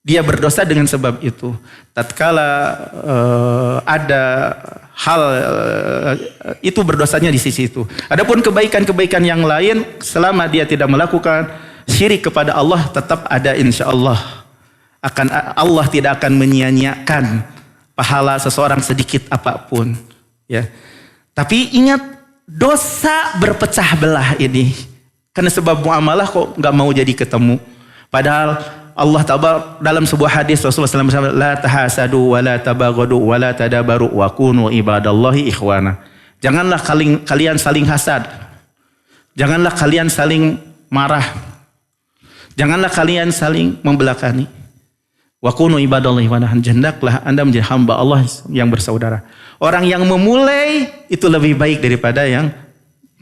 Dia berdosa dengan sebab itu. Tatkala ada hal itu berdosanya di sisi itu. Adapun kebaikan-kebaikan yang lain, selama dia tidak melakukan syirik kepada Allah, tetap ada insya Allah. Allah tidak akan menyia-nyiakan pahala seseorang sedikit apapun. Ya. Tapi ingat, dosa berpecah belah ini karena sebab muamalah kok nggak mau jadi ketemu. Padahal Allah Ta'ala dalam sebuah hadis Rasulullah SAW, la tahasadu wa la tabaghadu wa la tadabaru wa kunu ibadallahi ikhwana. Janganlah kalian saling hasad. Janganlah kalian saling marah. Janganlah kalian saling membelakangi. Wa kunu ibadallahi ikhwana. Hendaklah Anda menjadi hamba Allah yang bersaudara. Orang yang memulai itu lebih baik daripada yang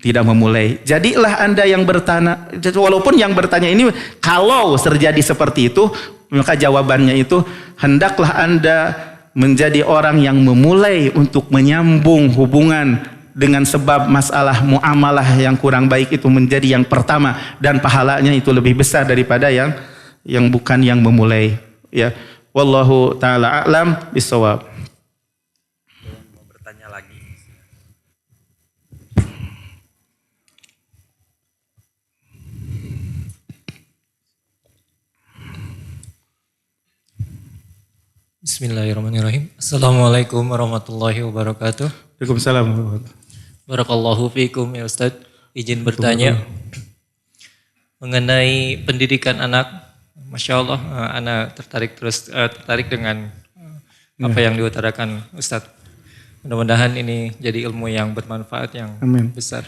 tidak memulai. Jadilah Anda yang bertanya, walaupun yang bertanya ini kalau terjadi seperti itu, maka jawabannya itu hendaklah Anda menjadi orang yang memulai untuk menyambung hubungan dengan sebab masalah muamalah yang kurang baik itu menjadi yang pertama, dan pahalanya itu lebih besar daripada yang bukan yang memulai. Ya, wallahu taala a'lam bishawab. Bismillahirrahmanirrahim. Assalamualaikum warahmatullahi wabarakatuh. Waalaikumsalam. Barakallahu fiikum ya Ustadz. Izin bertanya mengenai pendidikan anak. Masya Allah, anak tertarik dengan apa yang diutarakan Ustadz. Mudah-mudahan ini jadi ilmu yang bermanfaat, yang besar.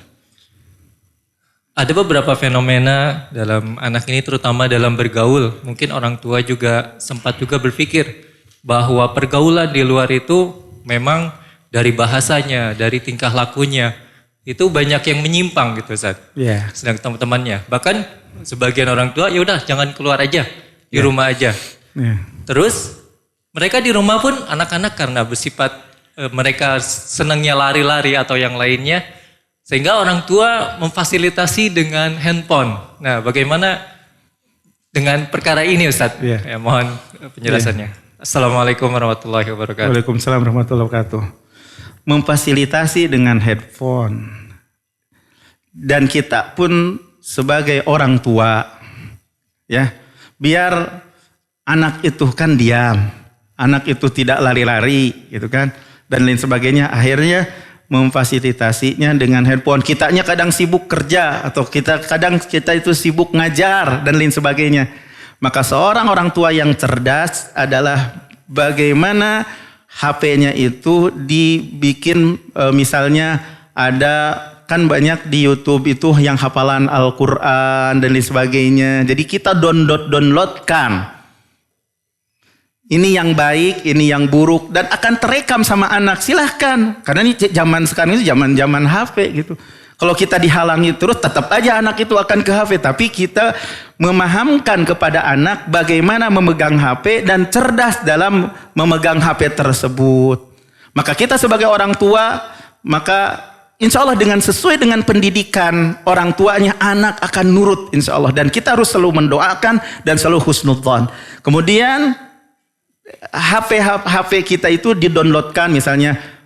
Ada beberapa fenomena dalam anak ini, terutama dalam bergaul. Mungkin orang tua juga sempat juga berpikir bahwa pergaulan di luar itu memang dari bahasanya, dari tingkah lakunya, itu banyak yang menyimpang gitu Ustaz. Yeah. Sedang teman-temannya. Bahkan sebagian orang tua, ya udah jangan keluar aja, di rumah aja. Yeah. Terus mereka di rumah pun anak-anak karena bersifat mereka senangnya lari-lari atau yang lainnya, sehingga orang tua memfasilitasi dengan handphone. Nah, bagaimana dengan perkara ini Ustaz? Yeah. Ya, mohon penjelasannya. Yeah. Assalamualaikum warahmatullahi wabarakatuh. Waalaikumsalam warahmatullahi wabarakatuh. Memfasilitasi dengan handphone. Dan kita pun sebagai orang tua, ya, biar anak itu kan diam, anak itu tidak lari-lari, gitu kan, dan lain sebagainya. Akhirnya memfasilitasinya dengan handphone. Kitanya kadang sibuk kerja, atau kadang kita itu sibuk ngajar dan lain sebagainya. Maka seorang orang tua yang cerdas adalah bagaimana HP-nya itu dibikin, misalnya ada kan banyak di YouTube itu yang hafalan Al-Quran dan lain sebagainya. Jadi kita downloadkan. Ini yang baik, ini yang buruk, dan akan terekam sama anak. Silahkan, karena ini zaman sekarang itu zaman HP gitu. Kalau kita dihalangi terus, tetap aja anak itu akan ke HP. Tapi kita memahamkan kepada anak bagaimana memegang HP dan cerdas dalam memegang HP tersebut. Maka kita sebagai orang tua, maka insya Allah dengan sesuai dengan pendidikan orang tuanya, anak akan nurut insya Allah. Dan kita harus selalu mendoakan dan selalu husnudzon. Kemudian HP kita itu didownloadkan misalnya.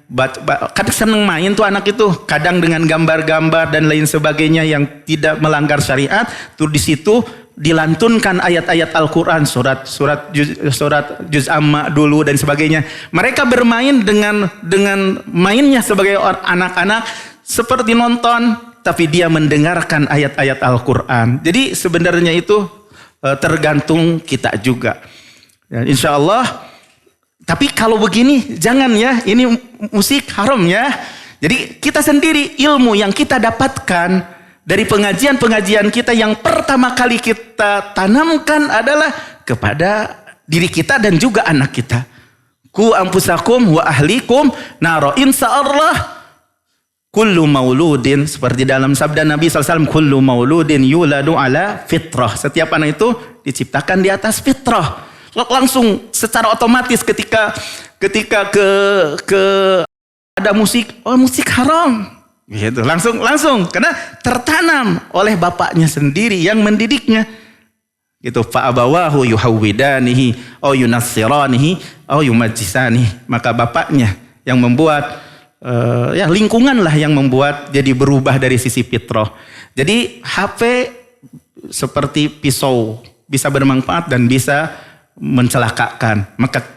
Kadang seneng main tuh anak itu, kadang dengan gambar-gambar dan lain sebagainya yang tidak melanggar syariat. Tuh di situ dilantunkan ayat-ayat Al-Quran, surat juz amma dulu dan sebagainya. Mereka bermain dengan mainnya sebagai anak-anak seperti nonton, tapi dia mendengarkan ayat-ayat Al-Quran. Jadi sebenarnya itu tergantung kita juga. Ya, insya Allah. Tapi kalau begini jangan ya, ini musik haram ya. Jadi kita sendiri ilmu yang kita dapatkan dari pengajian-pengajian kita yang pertama kali kita tanamkan adalah kepada diri kita dan juga anak kita. Ku anfusakum wa ahlikum naro. Insyaallah kullu mauludin, seperti dalam sabda Nabi SAW, kullu mauludin yuladu ala fitrah. Setiap anak itu diciptakan di atas fitrah. Langsung secara otomatis ketika ke ada musik, oh musik haram. Gitu, langsung karena tertanam oleh bapaknya sendiri yang mendidiknya. Gitu, fa abawahu yuhawwidanihi au yunassiranihi au yumajjisanihi. Maka bapaknya yang membuat ya lingkungan lah yang membuat jadi berubah dari sisi fitrah. Jadi HP seperti pisau, bisa bermanfaat dan bisa mencelakakan. Maka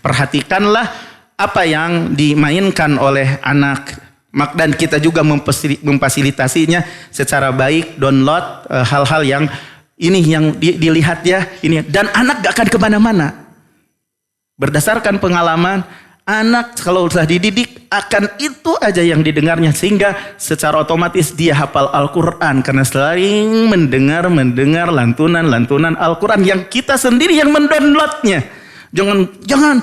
perhatikanlah apa yang dimainkan oleh anak. Dan kita juga memfasilitasinya secara baik, download hal-hal yang ini yang dilihat ya, ini, dan anak gak akan kemana-mana. Berdasarkan pengalaman, anak kalau sudah dididik akan itu aja yang didengarnya, sehingga secara otomatis dia hafal Al-Quran karena sering mendengar lantunan Al-Quran yang kita sendiri yang mendownloadnya. Jangan,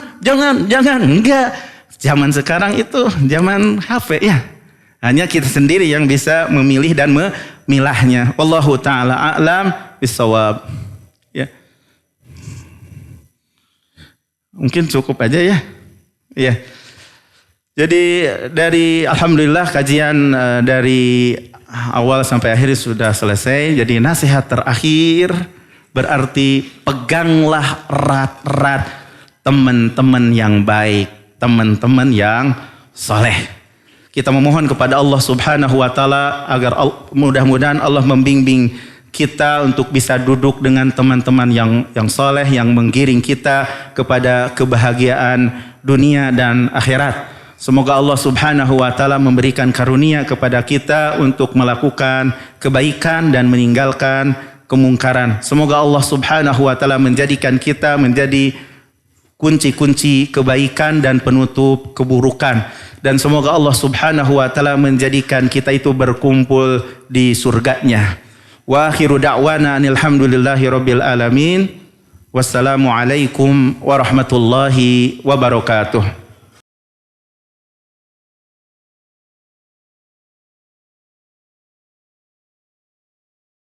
enggak. Zaman sekarang itu zaman HP ya. Hanya kita sendiri yang bisa memilih dan memilahnya. Wallahu ta'ala a'lam bissawab. Ya. Mungkin cukup aja ya. Ya. Jadi dari alhamdulillah kajian dari awal sampai akhir sudah selesai. Jadi nasihat terakhir berarti peganglah erat-erat teman-teman yang baik. Teman-teman yang soleh. Kita memohon kepada Allah Subhanahu wa Ta'ala agar mudah-mudahan Allah membimbing kita untuk bisa duduk dengan teman-teman yang soleh, yang menggiring kita kepada kebahagiaan dunia dan akhirat. Semoga Allah Subhanahu wa Ta'ala memberikan karunia kepada kita untuk melakukan kebaikan dan meninggalkan kemungkaran. Semoga Allah Subhanahu wa Ta'ala menjadikan kita menjadi kunci-kunci kebaikan dan penutup keburukan. Dan semoga Allah Subhanahu wa Ta'ala menjadikan kita itu berkumpul di surganya. Wa akhiru da'wana alhamdulillahi rabbil alamin. Wassalamualaikum warahmatullahi wabarakatuh.